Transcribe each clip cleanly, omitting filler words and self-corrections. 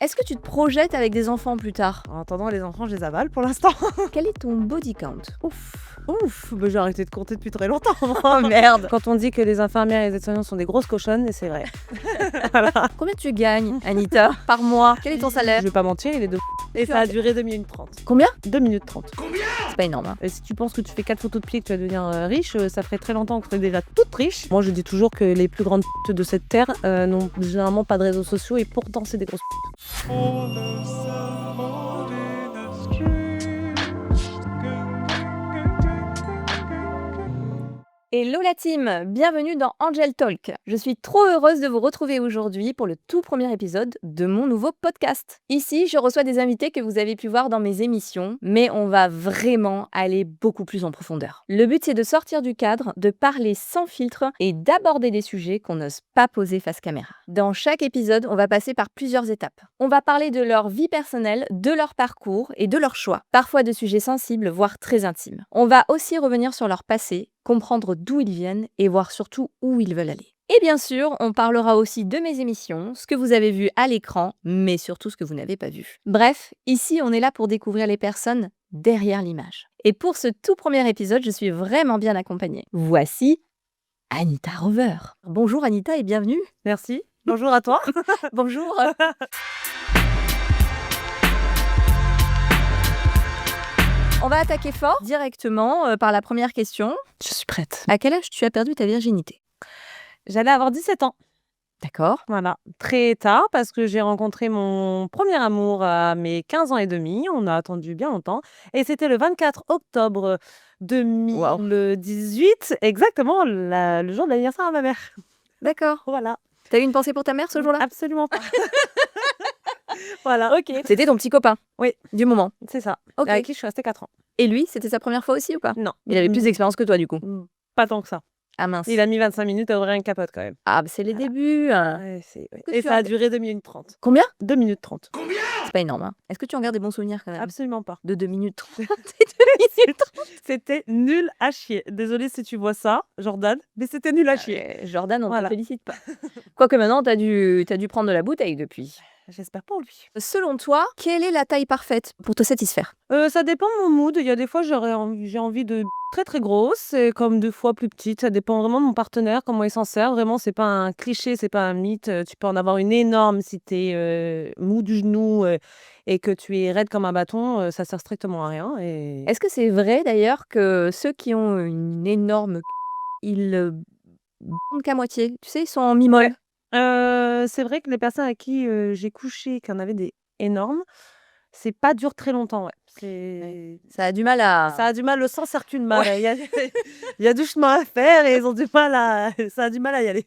Est-ce que tu te projettes avec des enfants plus tard? En attendant, les enfants, je les avale pour l'instant. Quel est ton body count? Ouf, bah, j'ai arrêté de compter depuis très longtemps. Oh merde! Quand on dit que les infirmières et les aides-soignants sont des grosses cochonnes, et c'est vrai. Voilà. Combien tu gagnes, Anita, par mois? Quel est ton Je salaire? vais pas mentir, il est de et ça a duré 2 minutes 30. Combien? 2 minutes 30. C'est pas énorme, hein. Et si tu penses que tu fais 4 photos de pied que tu vas devenir riche, ça ferait très longtemps que tu es déjà toute riche. Moi, je dis toujours que les plus grandes de cette terre n'ont généralement pas de réseaux sociaux et pourtant, c'est des grosses Hello la team, bienvenue dans Angel Talk. Je suis trop heureuse de vous retrouver aujourd'hui pour le tout premier épisode de mon nouveau podcast. Ici, je reçois des invités que vous avez pu voir dans mes émissions, mais on va vraiment aller beaucoup plus en profondeur. Le but, c'est de sortir du cadre, de parler sans filtre et d'aborder des sujets qu'on n'ose pas poser face caméra. Dans chaque épisode, on va passer par plusieurs étapes. On va parler de leur vie personnelle, de leur parcours et de leurs choix, parfois de sujets sensibles, voire très intimes. On va aussi revenir sur leur passé, comprendre d'où ils viennent et voir surtout où ils veulent aller. Et bien sûr, on parlera aussi de mes émissions, ce que vous avez vu à l'écran, mais surtout ce que vous n'avez pas vu. Bref, ici on est là pour découvrir les personnes derrière l'image. Et pour ce tout premier épisode, je suis vraiment bien accompagnée. Voici Anita Rover. Bonjour Anita et bienvenue. Merci. Bonjour à toi. Bonjour. On va attaquer fort directement par la première question. Je suis prête. À quel âge tu as perdu ta virginité? J'allais avoir 17 ans. D'accord. Voilà, très tard parce que j'ai rencontré mon premier amour à mes 15 ans et demi. On a attendu bien longtemps. Et c'était le 24 octobre 2018, exactement le jour de l'anniversaire à ma mère. D'accord. Voilà. T'as eu une pensée pour ta mère ce jour-là? Absolument pas. Voilà. Ok. C'était ton petit copain? Oui. Du moment? C'est ça. Ok. Avec qui je suis restée 4 ans. Et lui, c'était sa première fois aussi ou pas? Non. Il avait plus d'expérience que toi du coup? Pas tant que ça. Ah mince. Il a mis 25 minutes à ouvrir une capote quand même. Ah, bah c'est les débuts. Ouais, Que et tu ça as- a duré 2 minutes 30. Combien? 2 minutes 30. C'est pas énorme, hein. Est-ce que tu en gardes des bons souvenirs quand même? Absolument pas. De 2 minutes 30. C'est 2 minutes 30. C'était nul à chier. Désolée si tu vois ça, Jordan, mais c'était nul à chier. Jordan, on Voilà. te félicite pas. Quoique maintenant, t'as dû prendre de la bouteille depuis. J'espère pour lui. Selon toi, quelle est la taille parfaite pour te satisfaire? Ça dépend de mon mood. Il y a des fois, j'ai envie de très très grosse et comme 2 fois plus petite. Ça dépend vraiment de mon partenaire, comment il s'en sert. Vraiment, c'est pas un cliché, c'est pas un mythe. Tu peux en avoir une énorme si t'es mou du genou et que tu es raide comme un bâton. Ça sert strictement à rien. Et Est-ce que c'est vrai d'ailleurs que ceux qui ont une énorme ils bandent qu'à moitié? Tu sais, ils sont en mi-molle. c'est vrai que les personnes avec qui j'ai couché, qui en avaient des énormes, c'est pas dur très longtemps. Ouais. Ça a du mal à... Ça a du mal, le sang circule mal. Il y a du chemin à faire et ils ont du mal à ça a du mal à y aller.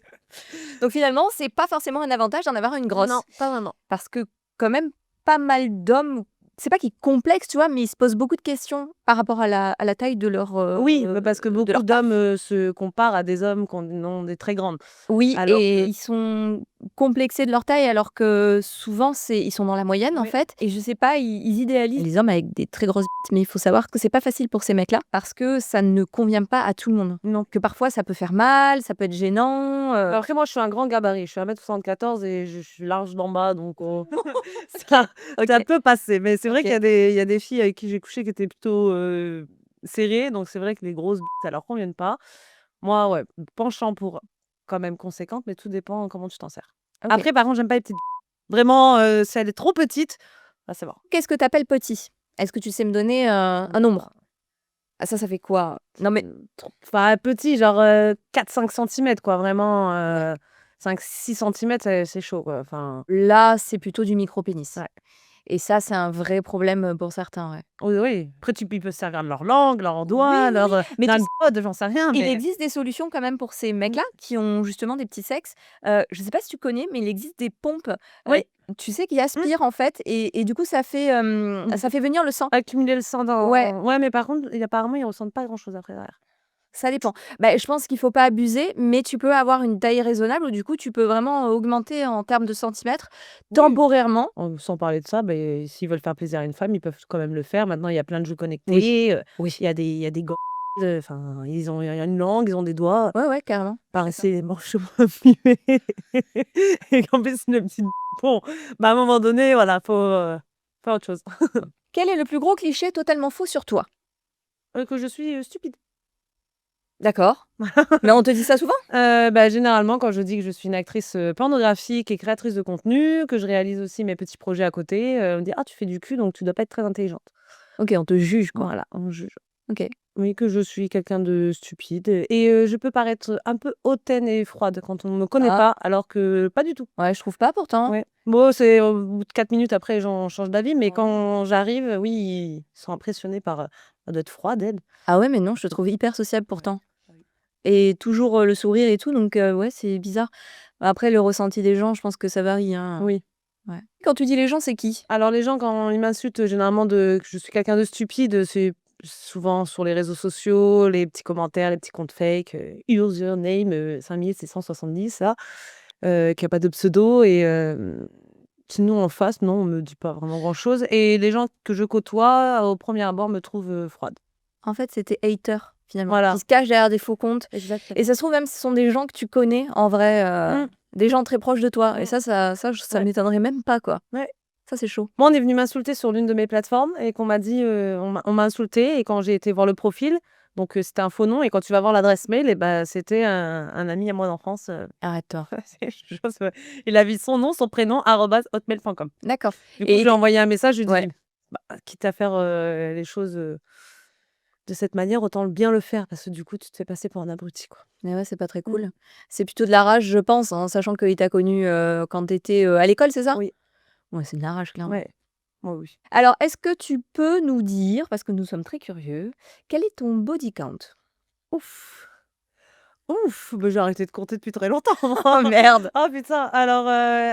Donc finalement, c'est pas forcément un avantage d'en avoir une grosse. Non, pas vraiment. Parce que quand même, pas mal d'hommes, c'est pas qu'ils complexent, tu vois, mais ils se posent beaucoup de questions par rapport à la taille de leur... Oui, parce que de beaucoup leur d'hommes se comparent à des hommes qui ont des très grandes. Oui, Alors et que- ils sont complexés de leur taille alors que souvent ils sont dans la moyenne en Oui. fait. Et je sais pas, ils idéalisent les hommes avec des très grosses bites, mais il faut savoir que c'est pas facile pour ces mecs-là parce que ça ne convient pas à tout le monde. Non. Que parfois ça peut faire mal, ça peut être gênant. Après, moi, je suis un grand gabarit. Je suis 1m74 et je suis large d'en bas, donc ça, Ok. ça peut passer. Mais c'est vrai Ok. qu'il y a des filles avec qui j'ai couché qui étaient plutôt serrées, donc c'est vrai que les grosses bites, ça leur conviennent pas. Moi, ouais, penchant pour quand même conséquente, mais tout dépend comment tu t'en sers. Ok. Après, par contre, j'aime pas les petites vraiment, si elle est trop petite, c'est mort. Qu'est-ce que tu appelles petit? Est-ce que tu sais me donner un nombre? Ah ça fait quoi? Non mais Enfin, petit, genre 4-5 centimètres, quoi, vraiment 5-6 centimètres, c'est chaud, quoi. Enfin, là, c'est plutôt du micro-pénis. Ouais. Et ça, c'est un vrai problème pour certains, ouais. oui, oui. Après, ils peuvent se servir de leur langue, leur doigt, Oui, leur Mais tu sais, code, j'en sais rien. il Mais existe des solutions quand même pour ces mecs-là qui ont justement des petits sexes. Je sais pas si tu connais, mais il existe des pompes, Oui. tu sais, qui aspirent en fait et du coup ça fait venir le sang. accumuler le sang dans. Ouais. Ouais, mais par contre, apparemment, ils ressentent pas grand-chose après derrière. Ça dépend. Bah, je pense qu'il faut pas abuser, mais tu peux avoir une taille raisonnable où du coup tu peux vraiment augmenter en termes de centimètres temporairement. Sans parler de ça, s'ils veulent faire plaisir à une femme, ils peuvent quand même le faire. Maintenant, il y a plein de jeux connectés. Oui. Il y a des gants enfin, ils ont une langue, ils ont des doigts. Ouais, carrément. Paraissait les manchots muets et qu'en plus une petite bon, à un moment donné, voilà, faut, faire autre chose. Quel est le plus gros cliché totalement faux sur toi? Que je suis, stupide. D'accord. Mais on te dit ça souvent? Généralement, quand je dis que je suis une actrice, pornographique et créatrice de contenu, que je réalise aussi mes petits projets à côté, on me dit: «Ah, tu fais du cul, donc tu dois pas être très intelligente». OK, on te juge, quoi. Voilà, on juge. OK. Oui, que je suis quelqu'un de stupide et je peux paraître un peu hautaine et froide quand on ne me connaît Ah, pas, alors que pas du tout. ouais, je trouve pas pourtant. Ouais. Bon, c'est au bout de 4 minutes après, j'en change d'avis, mais Ouais. quand j'arrive, oui, ils sont impressionnés par, elle doit être froide, elle. Ah ouais, mais non, je te trouve hyper sociable Ouais. pourtant Ah oui. et toujours, le sourire et tout donc ouais, c'est bizarre. Après le ressenti des gens, je pense que ça varie, hein. Oui. Ouais. Quand tu dis les gens, c'est qui? Alors les gens, quand ils m'insultent, généralement que je suis quelqu'un de stupide, c'est souvent sur les réseaux sociaux, les petits commentaires, les petits comptes fake, username, 5770 là, qui a pas de pseudo et sinon en face, non, on me dit pas vraiment grand chose et les gens que je côtoie, au premier abord, me trouvent, froide. En fait, c'est tes haters finalement, qui Voilà, se cachent derrière des faux comptes et exactement. ça se trouve même ce sont des gens que tu connais en vrai, Mmh, des gens très proches de toi et mmh, ça ouais, m'étonnerait même pas, quoi. ouais. Ça, c'est chaud. Moi, on est venu m'insulter sur l'une de mes plateformes et qu'on m'a dit, on m'a insulté et quand j'ai été voir le profil, donc c'était un faux nom et quand tu vas voir l'adresse mail et bah, c'était un ami à moi d'enfance, Arrête-toi. c'est chose, il a mis son nom, son prénom @hotmail.com. D'accord Du coup, je et lui ai envoyé un message, je lui ai ouais. dit: «Bah, quitte à faire, les choses, de cette manière, autant bien le faire parce que du coup, tu te fais passer pour un abruti, quoi». Mais ouais, c'est pas très Mmh. cool. C'est plutôt de la rage, je pense, hein, sachant qu'il t'a connu quand tu étais, à l'école, c'est ça? Oui, Ouais, c'est de la rage, clairement. ouais, oui, oui. Alors, est-ce que tu peux nous dire, parce que nous sommes très curieux, quel est ton body count? Ouf! Ouf! Bah, j'ai arrêté de compter depuis très longtemps, Oh moi. merde! Oh putain! Alors,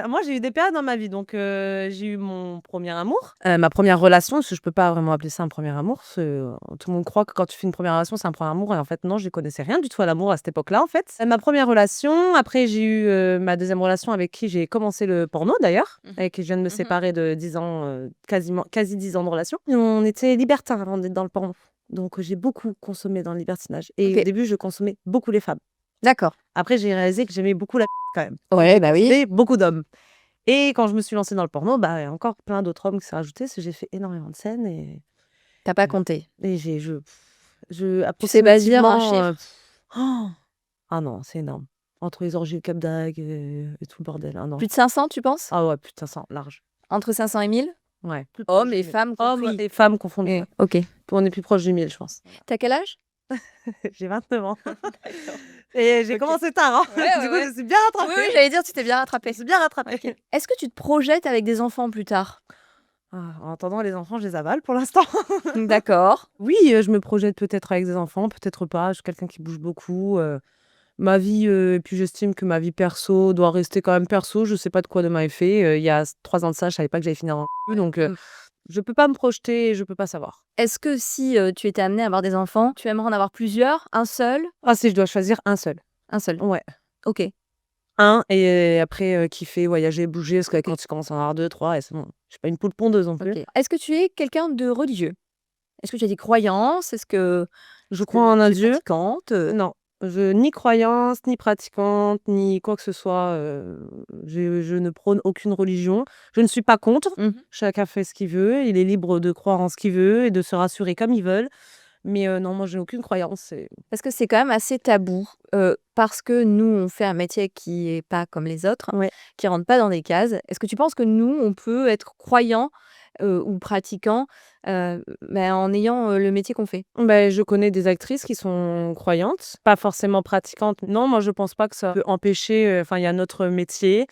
moi, j'ai eu des périodes dans ma vie. Donc, j'ai eu mon premier amour, ma première relation, parce que je peux pas vraiment appeler ça un premier amour, parce que, tout le monde croit que quand tu fais une première relation, c'est un premier amour et en fait, non, je connaissais rien du tout à l'amour à cette époque-là, en fait. Ma première relation, après j'ai eu, ma deuxième relation avec qui j'ai commencé le porno d'ailleurs, Mmh. avec qui je viens de me Mmh. séparer de 10 ans, quasi 10 ans de relation. Et on était libertins avant d'être dans le porno. Donc, j'ai beaucoup consommé dans le libertinage et au OK, début, je consommais beaucoup les femmes. d'accord. Après, j'ai réalisé que j'aimais beaucoup la quand même. Donc Ouais, j'ai bah oui. consommé beaucoup d'hommes et quand je me suis lancée dans le porno, bah, il y a encore plein d'autres hommes qui s'est rajouté parce que j'ai fait énormément de scènes et Tu as pas voilà compté. et je Tu sais pas dire un approximativement, chiffre? ah non, c'est énorme. Entre les orgies, le Cap d'Agde et tout le bordel, ah non. Plus de 500, tu penses? Ah ouais, plus de 500, large. Entre 500 et 1000? Ouais, plus proche Hommes du et 1000. femmes Hommes compris? et femmes confondus, Eh, ouais. OK. On est plus proche du 1000, je pense. Tu as quel âge? J'ai 29 ans D'accord. et j'ai OK. commencé tard, Ouais, hein. Du ouais, coup, ouais. je suis bien Oui, oui, rattrapée. j'allais dire, tu t'es bien Je me rattrapée. suis bien rattrapée. OK. Est-ce que tu te projettes avec des enfants plus tard? Ah, en attendant, les enfants, je les avale pour l'instant. D'accord. Oui, je me projette peut-être avec des enfants, peut-être pas. Je suis quelqu'un qui bouge beaucoup, ma vie, et puis j'estime que ma vie perso doit rester quand même perso. Je sais pas de quoi demain est fait. Il y a 3 ans de ça, je savais pas que j'allais finir dans le cul, donc Mmh. je peux pas me projeter et je peux pas savoir. Est-ce que si, tu étais amenée à avoir des enfants, tu aimerais en avoir plusieurs? Un seul? Ah, si je dois choisir un seul. Un seul. Ouais, OK. un et après, kiffer, voyager, bouger, parce que quand tu commences à en avoir 2, 3 et c'est bon. Je suis pas une poule pondeuse non plus. OK. Est-ce que tu es quelqu'un de religieux? Est-ce que tu as des croyances? Je Est-ce que crois en un tu es Dieu. pratiquante? Non, ni croyance, ni pratiquante, ni quoi que ce soit, je ne prône aucune religion. Je ne suis pas contre, Mmh. chacun fait ce qu'il veut, il est libre de croire en ce qu'il veut et de se rassurer comme ils veulent. Mais non, moi j'ai aucune croyance et Parce que c'est quand même assez tabou, parce que nous, on fait un métier qui est pas comme les autres, ouais. qui rentre pas dans des cases. Est-ce que tu penses que nous, on peut être croyants, ou pratiquants, en ayant, le métier qu'on fait? Beh, je connais des actrices qui sont croyantes, pas forcément pratiquantes. Non, moi je pense pas que ça peut empêcher, enfin il y a notre métier,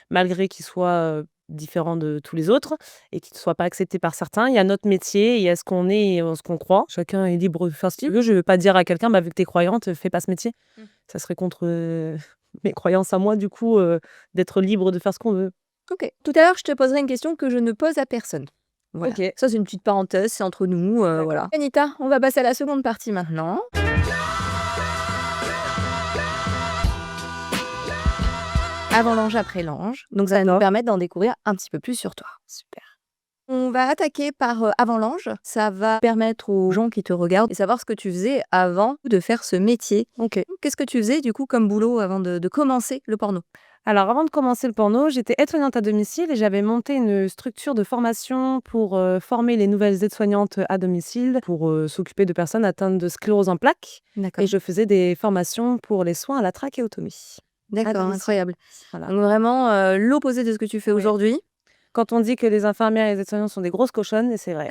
malgré qu'il soit, différent de tous les autres et qu'il ne soit pas accepté par certains. Il y a notre métier, il y a ce qu'on est et ce qu'on croit. Chacun est libre de faire ce qu'il veut. Je ne veux pas dire à quelqu'un: «Bah, vu que tu es croyante, fais pas ce métier». Mmh. Ça serait contre, mes croyances à moi du coup, d'être libre de faire ce qu'on veut. OK. Tout à l'heure, je te poserai une question que je ne pose à personne. Voilà. OK, Ça, c'est une petite parenthèse, c'est entre nous, d'accord. voilà. Anita, on va passer à la seconde partie maintenant. Avant l'ange, après l'ange. Donc ça va nous permettre d'en découvrir un petit peu plus sur toi. Super. On va attaquer par, Avant l'ange. Ça va permettre aux gens qui te regardent de savoir ce que tu faisais avant de faire ce métier. OK. Qu'est-ce que tu faisais du coup comme boulot avant de commencer le porno? Alors avant de commencer le porno, j'étais aide-soignante à domicile et j'avais monté une structure de formation pour, former les nouvelles aides-soignantes à domicile pour, s'occuper de personnes atteintes de sclérose en plaques D'accord. et je faisais des formations pour les soins à la trachéotomie. D'accord, domicile. incroyable. Voilà. Donc vraiment, l'opposé de ce que tu fais Oui. aujourd'hui. Quand on dit que les infirmières et les aides-soignantes sont des grosses cochonnes et c'est vrai.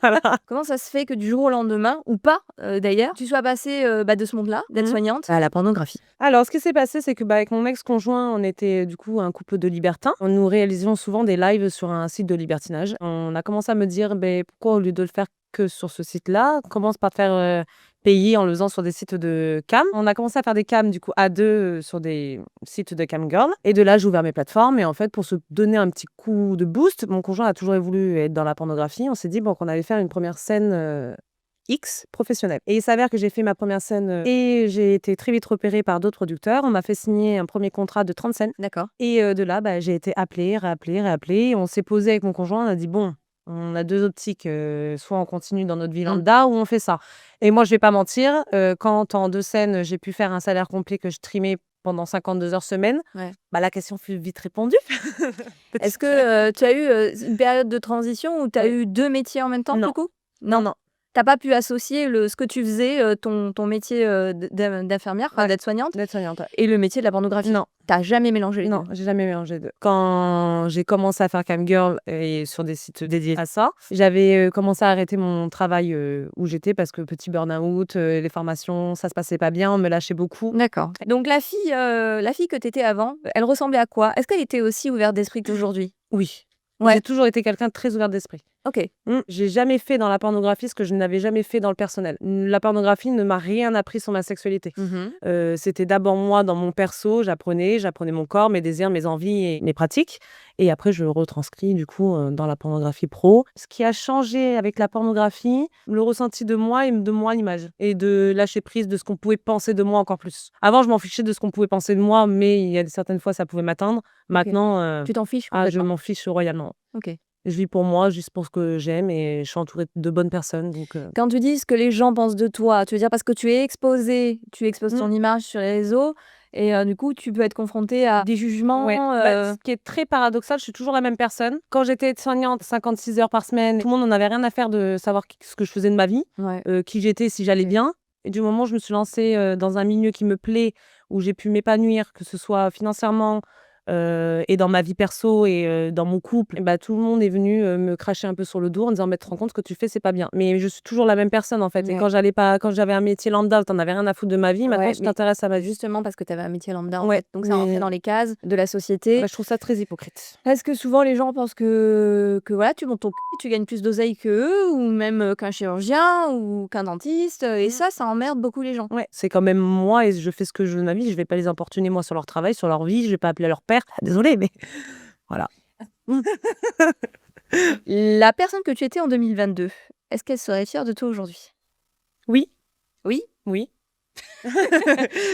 Voilà. Comment ça se fait que du jour au lendemain, ou pas, d'ailleurs, tu sois passée, de ce monde-là, d'aide-soignante, à la pornographie? Alors ce qui s'est passé, c'est que, avec mon ex-conjoint, on était du coup un couple de libertins. Nous réalisions souvent des lives sur un site de libertinage. On a commencé à me dire: pourquoi au lieu de le faire que sur ce site-là, commence par te faire, payer en le faisant sur des sites de cam. On a commencé à faire des cams du coup à 2 sur des sites de cam girl et de là, j'ai ouvert mes plateformes et en fait, pour se donner un petit coup de boost, mon conjoint a toujours voulu être dans la pornographie. On s'est dit, qu'on allait faire une première scène, X professionnelle et il s'avère que j'ai fait ma première scène, et j'ai été très vite repérée par d'autres producteurs. On m'a fait signer un premier contrat de 30 scènes D'accord. et de là, j'ai été appelée, réappelée, réappelée. On s'est posé avec mon conjoint, on a dit: «Bon, on a 2 optiques, soit on continue dans notre vie lambda ou on fait ça» et moi, je vais pas mentir, quand en 2 scènes, j'ai pu faire un salaire complet que je trimais pendant 52 heures semaine, Ouais. la question fut vite répondue. Est-ce que, tu as eu, une période de transition où tu as Oui. eu 2 métiers en même temps, Non. du coup? Non, non. Tu as pas pu associer ce que tu faisais, ton métier, d'infirmière, enfin Ouais. d'aide-soignante D'aide-soignante, ouais. et le métier de la pornographie? Non. Tu as jamais mélangé les 2? Non, j'ai jamais mélangé les 2. Quand j'ai commencé à faire cam girl et sur des sites dédiés à ça, j'avais, commencé à arrêter mon travail, où j'étais parce que petit burn-out, les formations, ça se passait pas bien, on me lâchait beaucoup. D'accord. Donc la fille que tu étais avant, elle ressemblait à quoi? Est-ce qu'elle était aussi ouverte d'esprit qu'aujourd'hui? Oui. Ouais. J'ai toujours été quelqu'un de très ouvert d'esprit. OK. J'ai jamais fait dans la pornographie ce que je n'avais jamais fait dans le personnel. La pornographie ne m'a rien appris sur ma sexualité. Mmh. C'était d'abord moi dans mon perso, j'apprenais mon corps, mes désirs, mes envies et mes pratiques et après je le retranscris du coup, dans la pornographie pro. Ce qui a changé avec la pornographie, le ressenti de moi et de moi l'image et de lâcher prise de ce qu'on pouvait penser de moi encore plus. Avant, je m'en fichais de ce qu'on pouvait penser de moi, mais il y a certaines fois ça pouvait m'atteindre. Maintenant, Tu t'en fiches je complètement? m'en fiche royalement. OK. Je vis pour moi, juste pour ce que j'aime et je suis entourée de bonnes personnes donc Quand tu dis ce que les gens pensent de toi, tu veux dire parce que tu exposes ton image sur les réseaux et du coup, tu peux être confrontée à des jugements, ouais. Ce qui est très paradoxal, je suis toujours la même personne. Quand j'étais aide-soignante 56 heures par semaine, tout le monde n'en avait rien à faire de savoir ce que je faisais de ma vie, ouais. qui j'étais, si j'allais bien et du moment où je me suis lancée, dans un milieu qui me plaît, où j'ai pu m'épanouir, que ce soit financièrement, et dans ma vie perso et dans mon couple, tout le monde est venu, me cracher un peu sur le dos en disant: «Mais tu te rends compte, ce que tu fais, c'est pas bien». Mais je suis toujours la même personne, en fait et Ouais. quand j'avais un métier lambda où tu en avais rien à foutre de ma vie, maintenant Ouais, tu mais t'intéresses à ma vie. justement parce que tu avais un métier lambda, en Ouais, fait, donc ça rentrait mais dans les cases de la société. je trouve ça très hypocrite. Est-ce que souvent les gens pensent que voilà, tu montes ton cul, tu gagnes plus d'oseille qu'eux ou même, qu'un chirurgien ou qu'un dentiste, et ça emmerde beaucoup les gens. Ouais, c'est quand même moi et je fais ce que je veux de ma vie, je vais pas les importuner moi sur leur travail, sur leur vie, je vais pas appeler leur père. Désolée, mais voilà. La personne que tu étais en 2022, est-ce qu'elle serait fière de toi aujourd'hui? Oui, Oui? oui.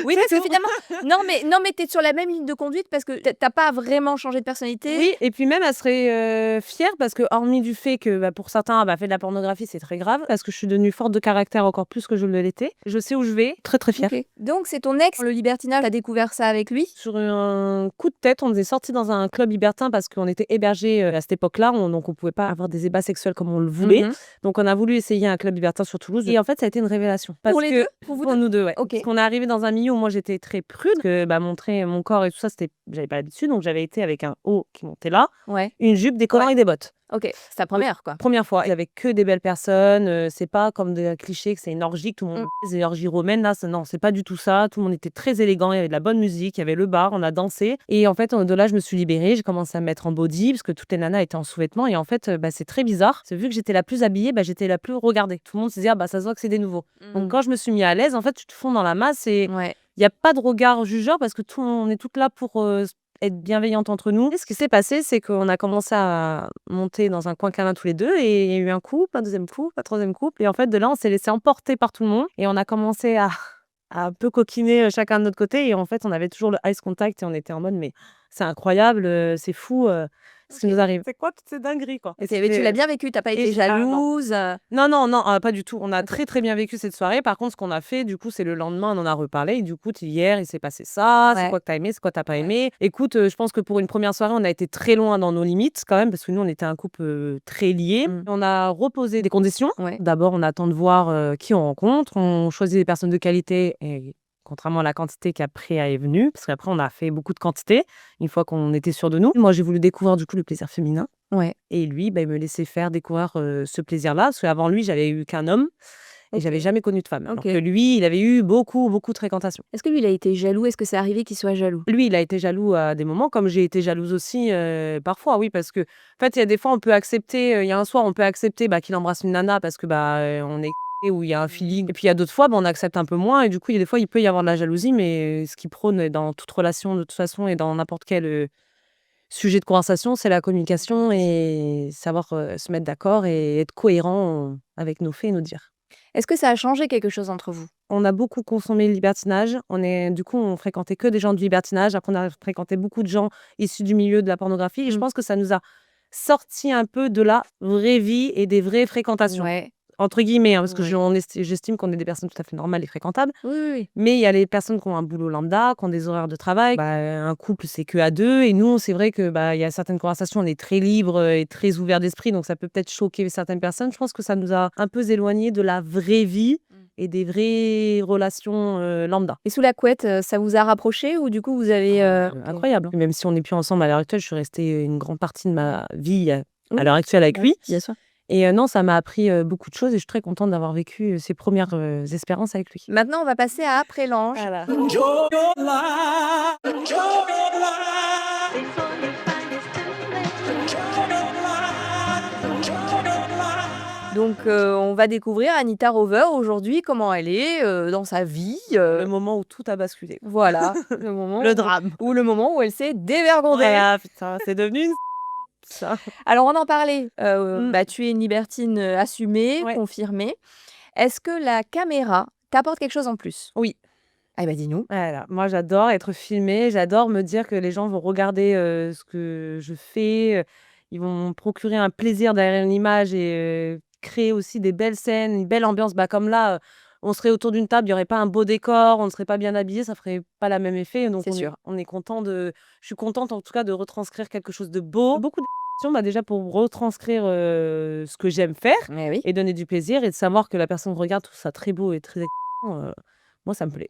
Oui, parce que finalement non mais tu es sur la même ligne de conduite parce que tu as pas vraiment changé de personnalité. Oui et puis même elle serait, fière parce que hormis du fait que, pour certains, faire de la pornographie, c'est très grave, parce que je suis devenue forte de caractère encore plus que je ne l'étais. Je sais où je vais, très, très fière. OK. Donc c'est ton ex, le libertinage, tu as découvert ça avec lui? Sur un coup de tête, on est sortis dans un club libertin parce qu'on était hébergés, à cette époque-là, donc on pouvait pas avoir des ébats sexuels comme on le voulait. Mmh. Donc on a voulu essayer un club libertin sur Toulouse et en fait, ça a été une révélation. Parce Pour les que 2? Pour vous pour 2? nous 2, ouais. OK. Parce qu'on est arrivés dans un milieu où moi j'étais très prude, que, montrer mon corps et tout ça, j'avais pas l'habitude, donc j'avais été avec un haut qui montait là, Ouais. une jupe, des collants Ouais. et des bottes. OK. C'est ta première, quoi. Première fois, il y avait que des belles personnes, c'est pas comme des clichés que c'est une orgie, que tout le monde baise, des orgies romaines là, non, c'est pas du tout ça. Tout le monde était très élégant, il y avait de la bonne musique, il y avait le bar, on a dansé et en fait, de là, je me suis libérée, j'ai commencé à me mettre en body parce que toutes les nanas étaient en sous-vêtements et en fait, c'est très bizarre. C'est vu que j'étais la plus habillée, j'étais la plus regardée. Tout le monde se disait: «Ah ça se voit que c'est des nouveaux». Donc quand je me suis mis à l'aise, en fait, tu te fonds dans la masse et Ouais. il y a pas de regard jugeur parce que on est toutes là pour, être bienveillantes entre nous. Et ce qui s'est passé, c'est qu'on a commencé à monter dans un coin câlin tous les 2 et il y a eu un couple, un 2e couple, un 3e couple et en fait, de là, on s'est laissé emporter par tout le monde et on a commencé à un peu coquiner, chacun de notre côté et en fait, on avait toujours le eyes contact et on était en mode: «Mais C'est incroyable, c'est fou, ce qui OK. nous arrive. C'est quoi toutes ces dingueries, quoi? OK, mais tu l'as bien vécu, tu as pas été Et j ah non. jalouse? Non, non, non, pas du tout. On a OK. très, très bien vécu cette soirée. Par contre, ce qu'on a fait, du coup, c'est le lendemain, on en a reparlé et du coup, hier, il s'est passé ça, c'est Ouais. quoi que tu as aimé, c'est quoi tu as pas Ouais. aimé? Écoute, je pense que pour une première soirée, on a été très loin dans nos limites quand même parce que nous, on était un couple, très liés. Mmh. On a reposé des conditions. Ouais. D'abord, on attend de voir, qui on rencontre. On choisit des personnes de qualité et contrairement à la quantité qui après est venue, parce qu'après on a fait beaucoup de quantité, une fois qu'on était sûr de nous. Moi, j'ai voulu découvrir du coup le plaisir féminin. Ouais. Et lui, il me laissait faire découvrir, ce plaisir-là, parce qu'avant lui, j'avais eu qu'un homme et j'avais OK. jamais connu de femme. Alors OK. que lui, il avait eu beaucoup, beaucoup de fréquentation. Est-ce que lui, il a été jaloux? Est-ce que c'est arrivé qu'il soit jaloux? Lui, il a été jaloux à des moments, comme j'ai été jalouse aussi, parfois, oui, parce que, en fait, il y a des fois, on peut accepter, il y a un soir, on peut accepter, qu'il embrasse une nana parce que, on est ou il y a un feeling et puis il y a d'autres fois, on accepte un peu moins et du coup, il y a des fois, il peut y avoir de la jalousie, mais ce qui prône dans toute relation, de toute façon et dans n'importe quel, sujet de conversation, c'est la communication et savoir, se mettre d'accord et être cohérent avec nos faits et nos dires. Est-ce que ça a changé quelque chose entre vous? On a beaucoup consommé le libertinage. On fréquentait que des gens du libertinage. Après, on a fréquenté beaucoup de gens issus du milieu de la pornographie et je Mmh. pense que ça nous a sortis un peu de la vraie vie et des vraies fréquentations. Ouais. Entre guillemets, parce que Ouais. j'estime qu'on est des personnes tout à fait normales et fréquentables. Oui, oui, oui. Mais il y a les personnes qui ont un boulot lambda, qui ont des horaires de travail. Un couple, c'est que à 2 et nous, c'est vrai que, il y a certaines conversations, on est très libre, et très ouvert d'esprit, donc ça peut peut-être choquer certaines personnes. Je pense que ça nous a un peu éloignés de la vraie vie Mmh. et des vraies relations, lambda. Et sous la couette, ça vous a rapprochés ou du coup vous avez, OK. Incroyable, hein. Même si on n'est plus ensemble à l'heure actuelle, je suis restée une grande partie de ma vie, Oui, à l'heure actuelle avec ouais, lui. bien sûr. Et non, ça m'a appris, beaucoup de choses et je suis très contente d'avoir vécu, ces premières expériences avec lui. Maintenant, on va passer à après l'ange. Voilà. Donc, on va découvrir Anita Rover aujourd'hui, comment elle est, dans sa vie, Le moment où tout a basculé. voilà, le moment Le drame. ou le moment où elle s'est dévergondée. Voilà, putain, c'est devenu une ça. Alors on en parlait, Mmh. tu es une libertine, assumée, Ouais. confirmée. Est-ce que la caméra t'apporte quelque chose en plus? Oui, Eh bah, dis-nous. voilà. Moi, j'adore être filmée, j'adore me dire que les gens vont regarder, ce que je fais, ils vont me procurer un plaisir derrière une image et créer aussi des belles scènes, une belle ambiance. Comme là, on serait autour d'une table, il y aurait pas un beau décor, on ne serait pas bien habillés, ça ferait pas la même effet. Donc C'est sûr. on est content de je suis contente en tout cas de retranscrire quelque chose de beau. Beaucoup de déjà pour retranscrire, ce que j'aime faire Eh oui. et donner du plaisir et de savoir que la personne regarde trouve ça très beau et très moi ça me plaît.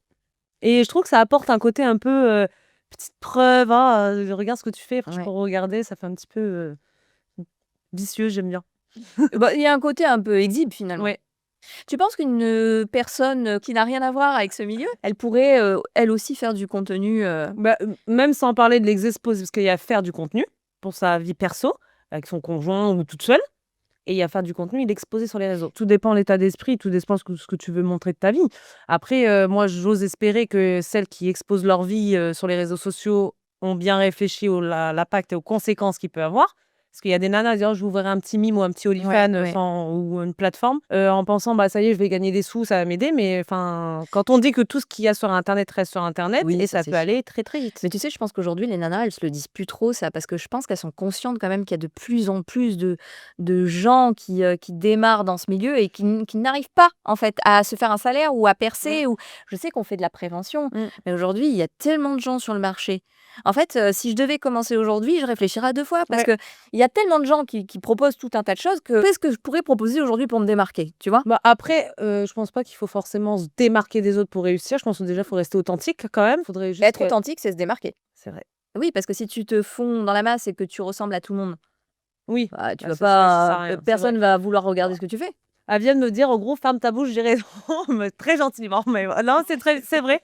Et je trouve que ça apporte un côté un peu, petite preuve: «Ah, regarde ce que tu fais». Après, je Ouais. peux regarder, ça fait un petit peu, vicieux, j'aime bien. Bah, il y a un côté un peu exhibe finalement. Ouais. Tu penses qu'une, personne, qui n'a rien à voir avec ce milieu, elle pourrait, elle aussi faire du contenu, Même sans parler de l'exposer, parce qu'il y a faire du contenu pour sa vie perso, avec son conjoint ou toute seule et il y a faire du contenu et l'exposer sur les réseaux. Tout dépend de l'état d'esprit, tout dépend ce que tu veux montrer de ta vie. Après, moi, j'ose espérer que celles qui exposent leur vie, sur les réseaux sociaux ont bien réfléchi l'impact et aux conséquences qu'il peut avoir. Parce qu'il y a des nanas, disent: «Oh, je m'ouvrirai un petit mime ou un petit OnlyFans, ouais. ou une plateforme, en pensant: ça y est, je vais gagner des sous, ça va m'aider». Mais enfin, quand on dit que tout ce qu'il y a sur internet reste sur internet Oui, et ça ça c'est peut sûr. aller très, très vite. Mais tu sais, je pense qu'aujourd'hui, les nanas, elles se le disent plus trop ça, parce que je pense qu'elles sont conscientes quand même qu'il y a de plus en plus de gens qui démarrent dans ce milieu et qui n'arrivent pas, en fait, à se faire un salaire ou à percer ou je sais qu'on fait de la prévention, Mmh. mais aujourd'hui, il y a tellement de gens sur le marché. En fait, si je devais commencer aujourd'hui, je réfléchirais à 2 fois parce Ouais. que il y a tellement de gens qui proposent tout un tas de choses que qu'est-ce que je pourrais proposer aujourd'hui pour me démarquer, tu vois? Après, je pense pas qu'il faut forcément se démarquer des autres pour réussir. Je pense que déjà, il faut rester authentique quand même. Faudrait juste Être que authentique, c'est se démarquer. c'est vrai. Oui, parce que si tu te fonds dans la masse et que tu ressembles à tout le monde, Oui, bah, tu vas ça sert pas, à rien, c'est personne vrai. va vouloir regarder ce que tu fais. Elle vient de me dire: «En gros, ferme ta bouche, j'ai raison», mais très gentiment, mais non, c'est vrai.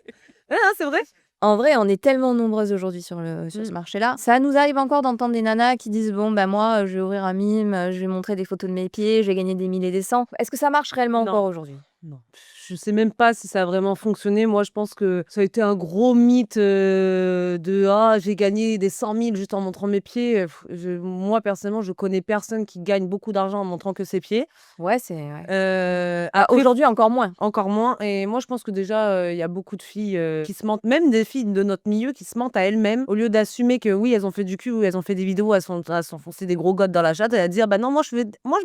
Non, non, c'est vrai. En vrai, on est tellement nombreuses aujourd'hui sur ce Mmh. marché-là. Ça nous arrive encore d'entendre des nanas qui disent: «Bon, bah, moi, je vais ouvrir un mime, je vais montrer des photos de mes pieds, je vais gagner des 1000 et des cents». Est-ce que ça marche réellement Non, encore aujourd'hui? Non, je sais même pas si ça a vraiment fonctionné. Moi, je pense que ça a été un gros mythe, de: «Ah, j'ai gagné des 100 000 juste en montrant mes pieds». Moi, personnellement, je connais personne qui gagne beaucoup d'argent en montrant que ses pieds. Ouais, c'est ouais. Après Aujourd'hui, encore moins. encore moins et moi, je pense que déjà, il y a beaucoup de filles, qui se mentent, même des filles de notre milieu qui se mentent à elles-mêmes au lieu d'assumer que oui, elles ont fait du cul ou elles ont fait des vidéos, elles sont à s'enfoncer des gros godes dans la chatte et à dire: «Bah non, moi je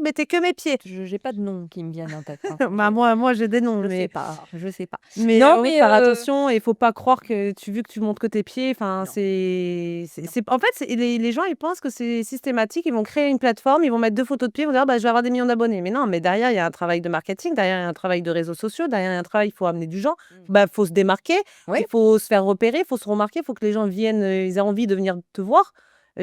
mettais que mes pieds». Je j'ai pas de noms qui me viennent en tête, hein. Bah, moi j'ai des noms, Je sais mais pas, je sais pas. mais Non, oui, mais faire attention et il faut pas croire que vu que tu montres que tes pieds, enfin, non. c'est en fait, les gens, ils pensent que c'est systématique. Ils vont créer une plateforme, ils vont mettre 2 photos de pieds, ils vont dire: «Bah, je vais avoir des millions d'abonnés». Mais non, mais derrière, il y a un travail de marketing, derrière, il y a un travail de réseaux sociaux, derrière, il y a un travail, il faut amener du gens. Mmh. Bah, faut se démarquer, Oui. il faut se faire repérer, il faut se remarquer, il faut que les gens viennent, ils aient envie de venir te voir.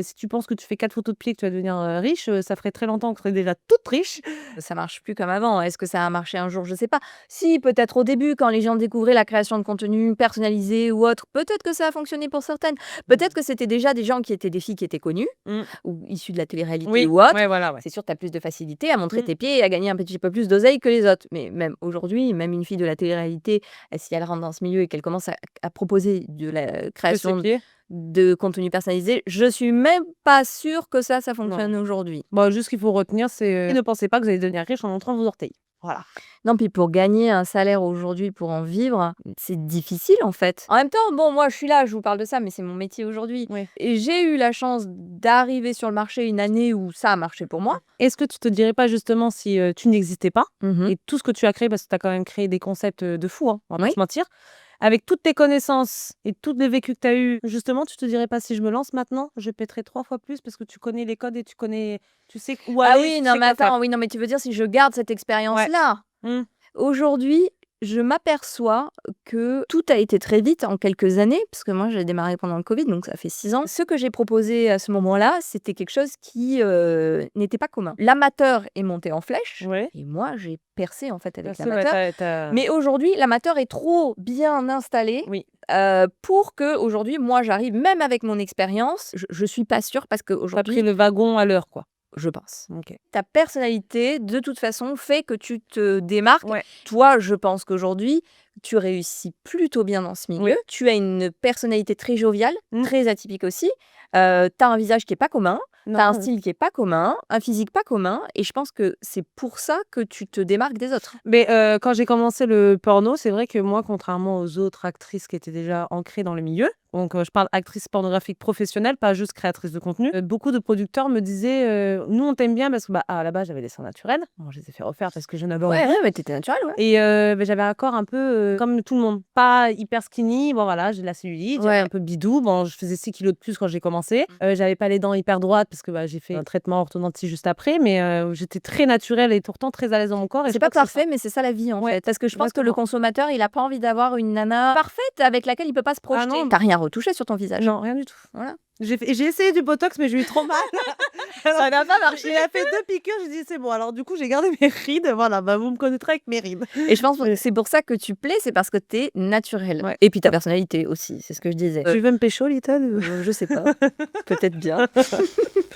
Si tu penses que tu fais 4 photos de pieds, que tu vas devenir, riche, ça ferait très longtemps que tu serais déjà toute riche. Ça marche plus comme avant. Est-ce que ça a marché un jour? Je sais pas. Si, peut-être au début, quand les gens découvraient la création de contenu personnalisé ou autre, peut-être que ça a fonctionné pour certaines. Peut-être que c'était déjà des gens qui étaient des filles qui étaient connues Mmh. ou issues de la télé-réalité Oui, ou autre. ouais, voilà, ouais. C'est sûr, tu as plus de facilité à montrer Mmh. tes pieds et à gagner un petit peu plus d'oseille que les autres. Mais même aujourd'hui, même une fille de la télé-réalité, si elle rentre dans ce milieu et qu'elle commence à proposer de la Que ses création pieds? de contenu personnalisé, je suis même pas sûre que ça Non. fonctionne aujourd'hui. Bon, juste ce qu'il faut retenir, c'est, ne pensez pas que vous allez devenir riche en montrant vos orteils. Voilà. Non, puis pour gagner un salaire aujourd'hui, pour en vivre, c'est difficile en fait. En même temps, bon, moi je suis là, je vous parle de ça, mais c'est mon métier aujourd'hui. Oui. Et j'ai eu la chance d'arriver sur le marché une année où ça a marché pour moi. Est-ce que tu te dirais pas justement si, tu n'existais pas Mhm. et tout ce que tu as créé, parce que tu as quand même créé des concepts, de fou, hein, on va pas Oui. se mentir. Avec toutes tes connaissances et tous les vécus que tu as eus, justement, tu te dirais pas: «Si je me lance maintenant, je pèterai 3 fois plus» parce que tu connais les codes et tu sais où Ah aller, oui, tu non, sais mais quoi faire. attends, oui, non, mais tu veux dire si je garde cette Ouais. expérience-là? Mmh. Aujourd'hui, je m'aperçois que tout a été très vite en quelques années, parce que moi j'ai démarré pendant le Covid, donc ça fait 6 ans. Ce que j'ai proposé à ce moment-là, c'était quelque chose qui n'était pas commun. L'amateur est monté en flèche, Ouais. et moi j'ai percé en fait avec Parce que ouais, l'amateur. tu Mais aujourd'hui, l'amateur est trop bien installé oui, pour que aujourd'hui, moi j'arrive, même avec mon expérience, je suis pas sûre parce tu as pris qu'aujourd'hui, le wagon à l'heure, quoi. je pense. OK. Ta personnalité, de toute façon, fait que tu te démarques. Ouais. Toi, je pense qu'aujourd'hui, tu réussis plutôt bien dans ce milieu. Oui. Tu as une personnalité très joviale, Mmh. très atypique aussi. Tu as un visage qui est pas commun, tu as un Non. style qui est pas commun, un physique pas commun et je pense que c'est pour ça que tu te démarques des autres. Mais quand j'ai commencé le porno, c'est vrai que moi, contrairement aux autres actrices qui étaient déjà ancrées dans le milieu, donc je parle actrice pornographique professionnelle, pas juste créatrice de contenu, beaucoup de producteurs me disaient, «Nous, on t'aime bien parce que, bah, à la base, j'avais des seins naturels». Bon, je les ai fait refaire parce que j'en avais Ouais, envie ouais, mais tu étais naturelle, ouais. et bah, j'avais un corps un peu, comme tout le monde, pas hyper skinny. Bon, voilà, j'ai de la cellulite, j'avais Ouais. un peu bidou. Bon, je faisais 6 kilos de plus quand j'ai commencé. J'avais pas les dents hyper droites parce que, bah, j'ai fait un traitement orthodontie juste après, mais j'étais très naturelle et pourtant très à l'aise dans mon corps et je C'est pas crois que c'est ça. parfait, mais c'est ça la vie en Ouais, fait. Parce que je pense que le exactement. consommateur, il a pas envie d'avoir une nana parfaite avec laquelle il peut pas se Ah projeter. non. Tu rien retouché sur ton visage. Non, rien du tout. Voilà. J'ai essayé du botox, mais j'ai eu trop mal. Alors, n'a pas marché. il a fait 2 piqûres, j'ai dit: «C'est bon». Alors du coup, j'ai gardé mes rides, voilà, bah, vous me connaîtrez avec mes rides. Et je pense que c'est pour ça que tu plais, c'est parce que tu es naturelle. Ouais. Et puis ta personnalité aussi, c'est ce que je disais. Tu veux me pécho, Little? Je sais pas, peut-être bien.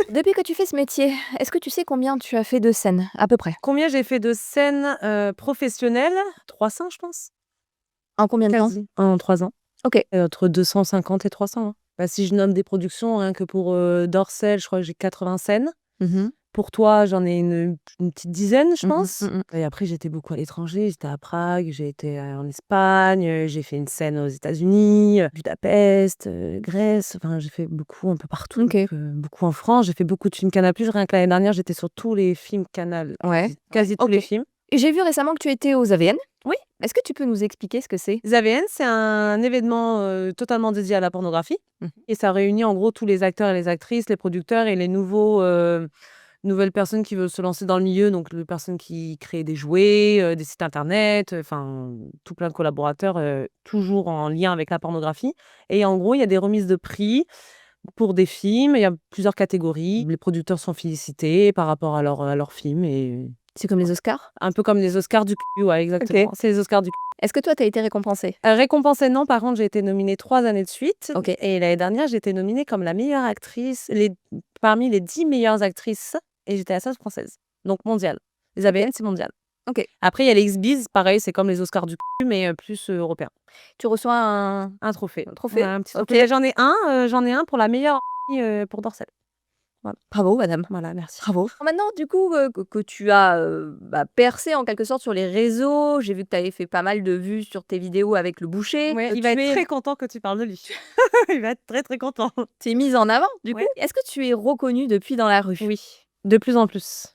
Depuis que tu fais ce métier, est-ce que tu sais combien tu as fait de scènes, à peu près? Combien j'ai fait de scènes, professionnelles? 300, je pense. En combien de temps? Quasi. En 3 ans. OK. Entre 250 et 300, hein. Bah, si je nomme des productions, rien que pour, Dorsel, je crois que j'ai 80 scènes. Mmh. Pour toi, j'en ai une petite dizaine, je Mmh mh, pense. mmh mh. Et après, j'étais beaucoup à l'étranger. J'étais à Prague, j'ai été, en Espagne, j'ai fait une scène aux États-Unis, Budapest, Grèce. Enfin, j'ai fait beaucoup un peu partout. OK. Donc, beaucoup en France. J'ai fait beaucoup de films Canal+. Rien que l'année dernière, j'étais sur tous les films Canal, Ouais. quasi tous OK. les films. Et j'ai vu récemment que tu étais aux AVN. Oui. Est-ce que tu peux nous expliquer ce que c'est? Les AVN, c'est un événement, totalement dédié à la pornographie Mmh. et ça réunit en gros tous les acteurs et les actrices, les producteurs et les nouvelles personnes qui veulent se lancer dans le milieu, donc les personnes qui créent des jouets, des sites internet, enfin tout plein de collaborateurs, toujours en lien avec la pornographie et en gros, il y a des remises de prix pour des films, il y a plusieurs catégories. Les producteurs sont félicités par rapport à leur film et C'est comme les Oscars? un peu comme les Oscars du cul, ouais, exactement. OK. C'est les Oscars du cul. Est-ce que toi, tu as été récompensée? Récompensée, non, par contre, j'ai été nominée 3 années de suite OK. et l'année dernière, j'ai été nominée comme la meilleure actrice, parmi les 10 meilleures actrices et j'étais la seule française, donc mondiale. Les ABN, c'est mondial. OK. Après, il y a les X-Biz, pareil, c'est comme les Oscars du cul, mais plus européen. Tu reçois un Un trophée. trophée? Ouais, un petit OK. trophée. Mais j'en ai un pour la meilleure pour Dorsel. Voilà. Bravo madame. Voilà, merci. Bravo. Maintenant du coup, que tu as, percé en quelque sorte sur les réseaux, j'ai vu que tu avais fait pas mal de vues sur tes vidéos avec le boucher. Ouais, il va être très content que tu parles de lui. Il va être très, très content. Tu es mise en avant du coup. Ouais. Est-ce que tu es reconnue depuis dans la rue? Oui, de plus en plus.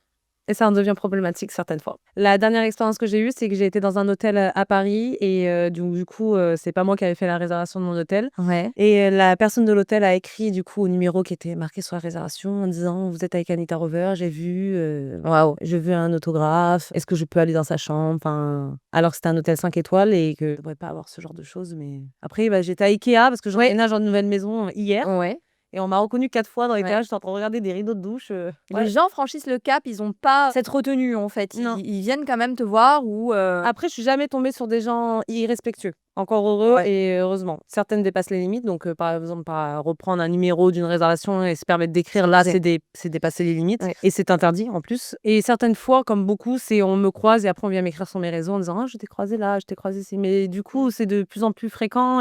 Et ça en devient problématique certaines fois. La dernière expérience que j'ai eue, c'est que j'ai été dans un hôtel à Paris et du coup, c'est pas moi qui avais fait la réservation de mon hôtel. Ouais. Et la personne de l'hôtel a écrit du coup au numéro qui était marqué sur la réservation en disant: «Vous êtes avec Anita Rover, j'ai vu, Waouh. je veux un autographe, est-ce que je peux aller dans sa chambre?» Enfin, alors que c'était un hôtel 5 étoiles et que je devrais pas avoir ce genre de choses, mais après, j'étais à Ikea parce que Ouais. j'emménage en nouvelle maison hier Ouais. et on m'a reconnue 4 fois dans Ouais. Ikea, j'étais en train de regarder des rideaux de douche, ouais. Les gens franchissent le cap, ils ont pas cette retenue en fait. Non. Ils viennent quand même te voir ou Après, je suis jamais tombée sur des gens irrespectueux. Encore heureux Ouais. et heureusement. Certaines dépassent les limites, donc par exemple, pas reprendre un numéro d'une réservation et se permettre d'écrire là, Ouais. c'est dépasser les limites Ouais. et c'est interdit en plus. Et certaines fois, comme beaucoup, c'est on me croise et après on vient m'écrire sur mes réseaux en disant: «Ah, je t'ai croisé là, je t'ai croisé ici». Mais du coup, c'est de plus en plus fréquent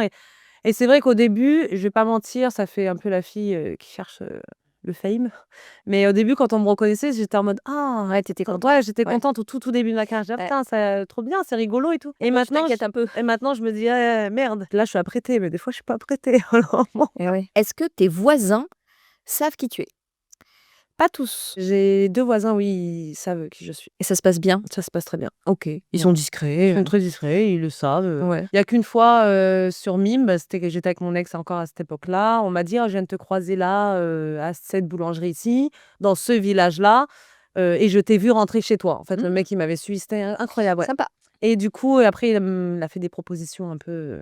et c'est vrai qu'au début, je vais pas mentir, ça fait un peu la fille, qui cherche, le fame. Mais au début, quand on me reconnaissait, j'étais en mode: «Ah!» ouais, tu étais contente. Ouais, j'étais Ouais. contente au tout début de ma carrière. Je disais: Ouais. «Ah putain, c'est trop bien, c'est rigolo et tout». Et Tu maintenant, t'inquiètes un peu. je me dis: «Eh merde, là, je suis apprêtée», mais des fois, je suis pas apprêtée. Alors bon. Eh ouais. Est-ce que tes voisins savent qui tu es? Pas tous. J'ai 2 voisins, oui, ils savent qui je suis. Et ça se passe bien? Ça se passe très bien. OK. Ils Ouais. sont discrets, Ils sont très discrets, ils le savent. Ouais. Il y a qu'une fois, sur Mime, c'était que j'étais avec mon ex encore à cette époque-là, on m'a dit: «Ah, je viens de te croiser là, à cette boulangerie ici, dans ce village-là, et je t'ai vu rentrer chez toi». En fait, le Mmh. mec, il m'avait suivi, c'était incroyable, ouais. Sympa. Et du coup, après, il a fait des propositions un peu,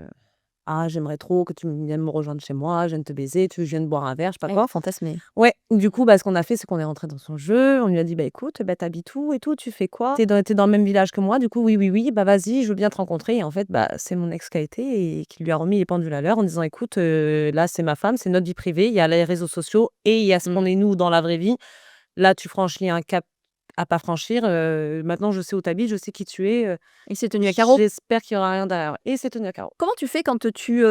«Ah, j'aimerais trop que tu viennes me rejoindre chez moi, je viens de te baiser, tu veux que je vienne boire un verre?» Je sais pas quoi. Fantasmer. Ouais, du coup, ce qu'on a fait, c'est qu'on est rentré dans son jeu. On lui a dit: «Bah, écoute, tu habites où et tout? Tu fais quoi? Tu dans le même village que moi? Du coup, oui, oui, oui, bah, vas-y, je veux bien te rencontrer». Et en fait, c'est mon ex qui a été et qui lui a remis les pendules à l'heure en disant: «Écoute, là, c'est ma femme, c'est notre vie privée, il y a les réseaux sociaux et il y a ce qu'on est nous dans la vraie vie. Là, tu franchis un cap à pas franchir, maintenant je sais où tu habites, je sais qui tu es, Il s'est tenu à carreau. j'espère qu'il y aura rien derrière». Et c'est tenu à carreau. Comment tu fais quand tu,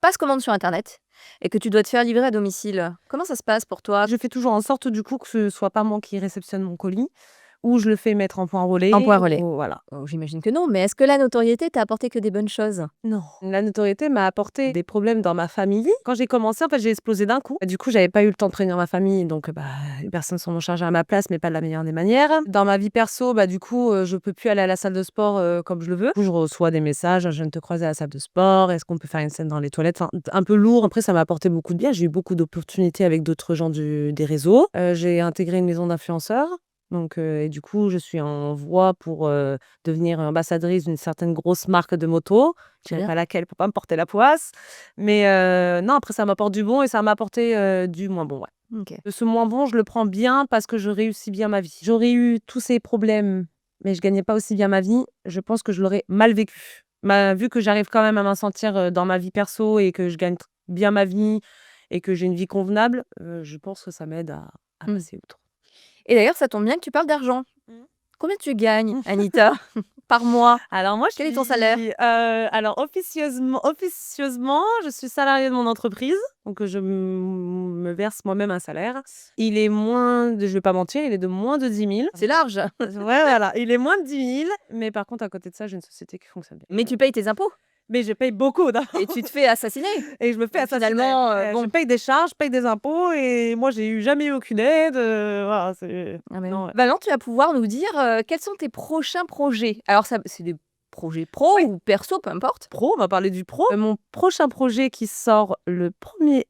passes commande sur internet et que tu dois te faire livrer à domicile? Comment ça se passe pour toi? Je fais toujours en sorte, du coup, que ce soit pas moi qui réceptionne mon colis ou je le fais mettre en point relais. En point relais. Ou voilà. Oh, j'imagine que non, mais est-ce que la notoriété t'a apporté que des bonnes choses? Non. La notoriété m'a apporté des problèmes dans ma famille. Quand j'ai commencé, en fait, j'ai explosé d'un coup. Du coup, j'avais pas eu le temps de prévenir ma famille, donc les personnes s'en ont chargées à ma place, mais pas de la meilleure des manières. Dans ma vie perso, du coup, je peux plus aller à la salle de sport comme je le veux. Du coup, je reçois des messages: «Je viens de te croiser à la salle de sport, est-ce qu'on peut faire une scène dans les toilettes?» Enfin, un peu lourd. Après, ça m'a apporté beaucoup de bien. J'ai eu beaucoup d'opportunités avec d'autres gens des réseaux. J'ai intégré une maison d'influenceurs. Donc, et du coup, je suis en voie pour devenir ambassadrice d'une certaine grosse marque de moto. Je Très dirais bien. pas laquelle pour pas me porter la poisse. Mais non, après, ça m'apporte du bon et ça m'a apporté du moins bon. Ouais. OK. Ce moins bon, je le prends bien parce que je réussis bien ma vie. J'aurais eu tous ces problèmes, mais je gagnais pas aussi bien ma vie. Je pense que je l'aurais mal vécu. Vu que j'arrive quand même à m'en sortir dans ma vie perso et que je gagne bien ma vie et que j'ai une vie convenable, je pense que ça m'aide à Mmh. passer outre. Et d'ailleurs, ça tombe bien que tu parles d'argent. Mmh. Combien tu gagnes, Anita, par mois? Alors moi, Quel est ton salaire? Alors officieusement, je suis salariée de mon entreprise, donc me verse moi-même un salaire. Il est je vais pas mentir, il est de moins de 10 000. C'est large. Ouais, voilà, il est moins de 10 000, mais par contre, à côté de ça, j'ai une société qui fonctionne bien. Mais tu payes tes impôts Mais je paye beaucoup d'argent et tu te fais assassiner. et je me fais Donc assassiner. finalement, Je paye des charges, je paye des impôts et moi, j'ai jamais eu aucune aide, voilà, c'est Ah mais non, non. ouais. Maintenant, tu vas pouvoir nous dire, quels sont tes prochains projets? Alors ça c'est des projets pro Oui. ou perso, peu importe. Pro, on va parler du pro. Mon prochain projet qui sort le 1er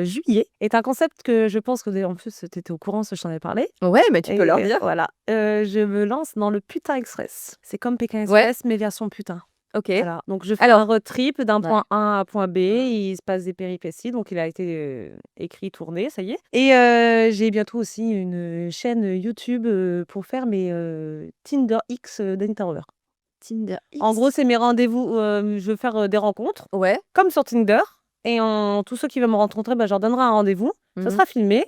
juillet est un concept que je pense que en plus, tu étais au courant parce que je t'en ai parlé. Ouais, mais tu peux leur dire. Voilà, je me lance dans le Putain Express. C'est comme Pékin Ouais. Express, mais version putain. OK. Voilà, donc je fais Alors un road trip d'un Ouais. point A à point B, il se passe des péripéties, donc il a été, écrit, tourné, ça y est. Et j'ai bientôt aussi une chaîne YouTube, pour faire mes, Tinder X, d'Anita Rover. Tinder X. En gros, c'est mes rendez-vous, je veux faire, des rencontres Ouais. comme sur Tinder et tous ceux qui veulent me rencontrer, je leur donnerai un rendez-vous. Ça Mmh. sera filmé.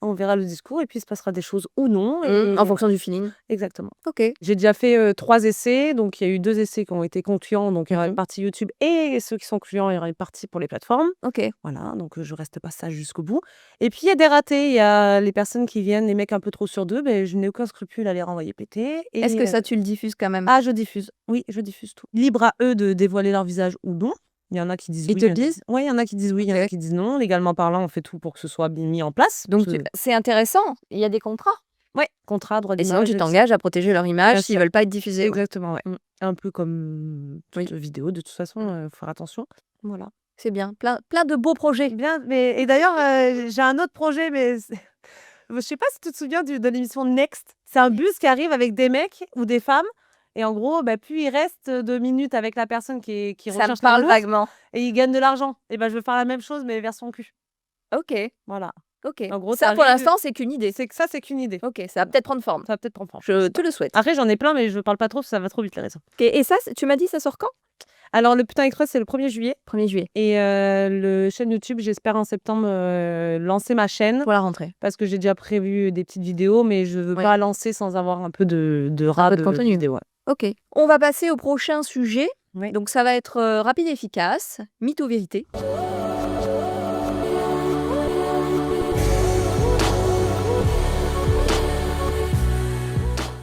on verra le discours et puis il se passera des choses ou non En fonction du feeling. exactement. OK. J'ai déjà fait, 3 essais, donc il y a eu 2 essais qui ont été concluants, donc il y aura une partie YouTube et ceux qui sont concluants, il y aura une partie pour les plateformes. OK. Voilà, donc je reste pas ça jusqu'au bout et puis il y a des ratés, il y a les personnes qui viennent, les mecs un peu trop sûrs d'eux, beh, je n'ai aucun scrupule à les renvoyer péter Est-ce et que ça, tu le diffuses quand même? ah, je diffuse. Oui, je diffuse tout. Libre à eux de dévoiler leur visage ou non. Il y en a qui disent Ils oui, te il y en a qui disent? disent ouais, il y en a qui disent oui, il y en a OK. qui disent non. Légalement parlant, on fait tout pour que ce soit bien mis en place. Donc Ce c'est intéressant, il y a des contrats ouais, contrat, droit et sinon d'image tu et tout ça. t'engages à protéger leur image Bien s'ils sûr. veulent pas être diffusés. Exactement, ouais. Mmh. Un peu comme Oui. toute vidéo de toute façon, faut faire attention. Voilà. C'est bien, plein de beaux projets. Bien, mais et d'ailleurs, j'ai un autre projet, mais c'est je sais pas si tu te souviens de l'émission Next? C'est un bus qui arrive avec des mecs ou des femmes et en gros, bah, plus il reste de minutes avec la personne qui Ça me recherche parle l'amour vaguement. et ils gagnent de l'argent. Et ben je veux faire la même chose mais version cul. OK, Voilà. OK. En gros, Ça, pour t'arrives l'instant, c'est qu'une idée. c'est que ça, c'est qu'une idée. OK, ça va peut-être prendre forme. Ça va peut-être prendre forme. Je te le souhaite. Après, j'en ai plein, mais je parle pas trop parce que ça va trop vite les réseaux. OK et ça, tu m'as dit ça sort quand? Alors le Putain Express, c'est le 1er juillet 1er juillet, et le chaîne YouTube, j'espère en septembre, lancer ma chaîne pour la rentrée. parce que j'ai déjà prévu des petites vidéos, mais je veux Ouais. pas lancer sans avoir un peu de Un ras peu de de contenu. vidéos, ouais. OK. On va passer au prochain sujet. Ouais. Donc ça va être, rapide et efficace. Mythe ou vérité?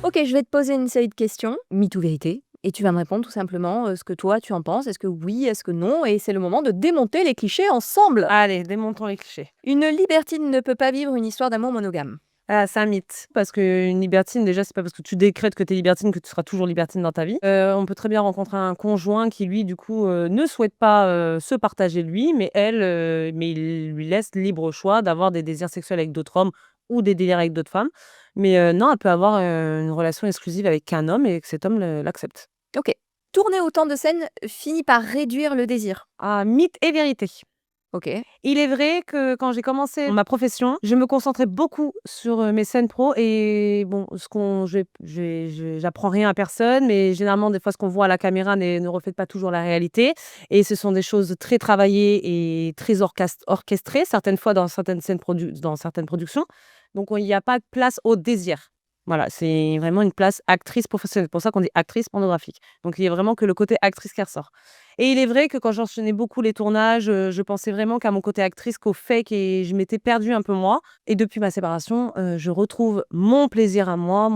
OK, je vais te poser une série de questions, mythe ou vérité, et tu vas me répondre tout simplement, ce que toi tu en penses. Est-ce que oui? Est-ce que non? Et c'est le moment de démonter les clichés ensemble. Allez, démontons les clichés. Une libertine ne peut pas vivre une histoire d'amour monogame. Ah, c'est un mythe. Parce qu'une libertine, déjà, c'est pas parce que tu décrètes que tu es libertine que tu seras toujours libertine dans ta vie. On peut très bien rencontrer un conjoint qui, lui, du coup, ne souhaite pas se partager lui, mais mais il lui laisse libre choix d'avoir des désirs sexuels avec d'autres hommes ou des délires avec d'autres femmes. Mais non, elle peut avoir une relation exclusive avec qu'un homme et que cet homme l'accepte. OK. Tourner autant de scènes finit par réduire le désir. Ah, mythe et vérité. OK. Il est vrai que quand j'ai commencé ma profession, je me concentrais beaucoup sur mes scènes pro et bon, j'apprends rien à personne, mais généralement, des fois, ce qu'on voit à la caméra ne reflète pas toujours la réalité. Et ce sont des choses très travaillées et très orchestrées, certaines fois dans certaines dans certaines productions. Donc, il n'y a pas de place au désir. Voilà, c'est vraiment une place actrice professionnelle. C'est pour ça qu'on dit actrice pornographique. Donc, il y a vraiment que le côté actrice qui ressort. Et il est vrai que quand j'enchaînais beaucoup les tournages, je pensais vraiment qu'à mon côté actrice, qu'au fake et je m'étais perdue un peu moi. Et depuis ma séparation, je retrouve mon plaisir à moi,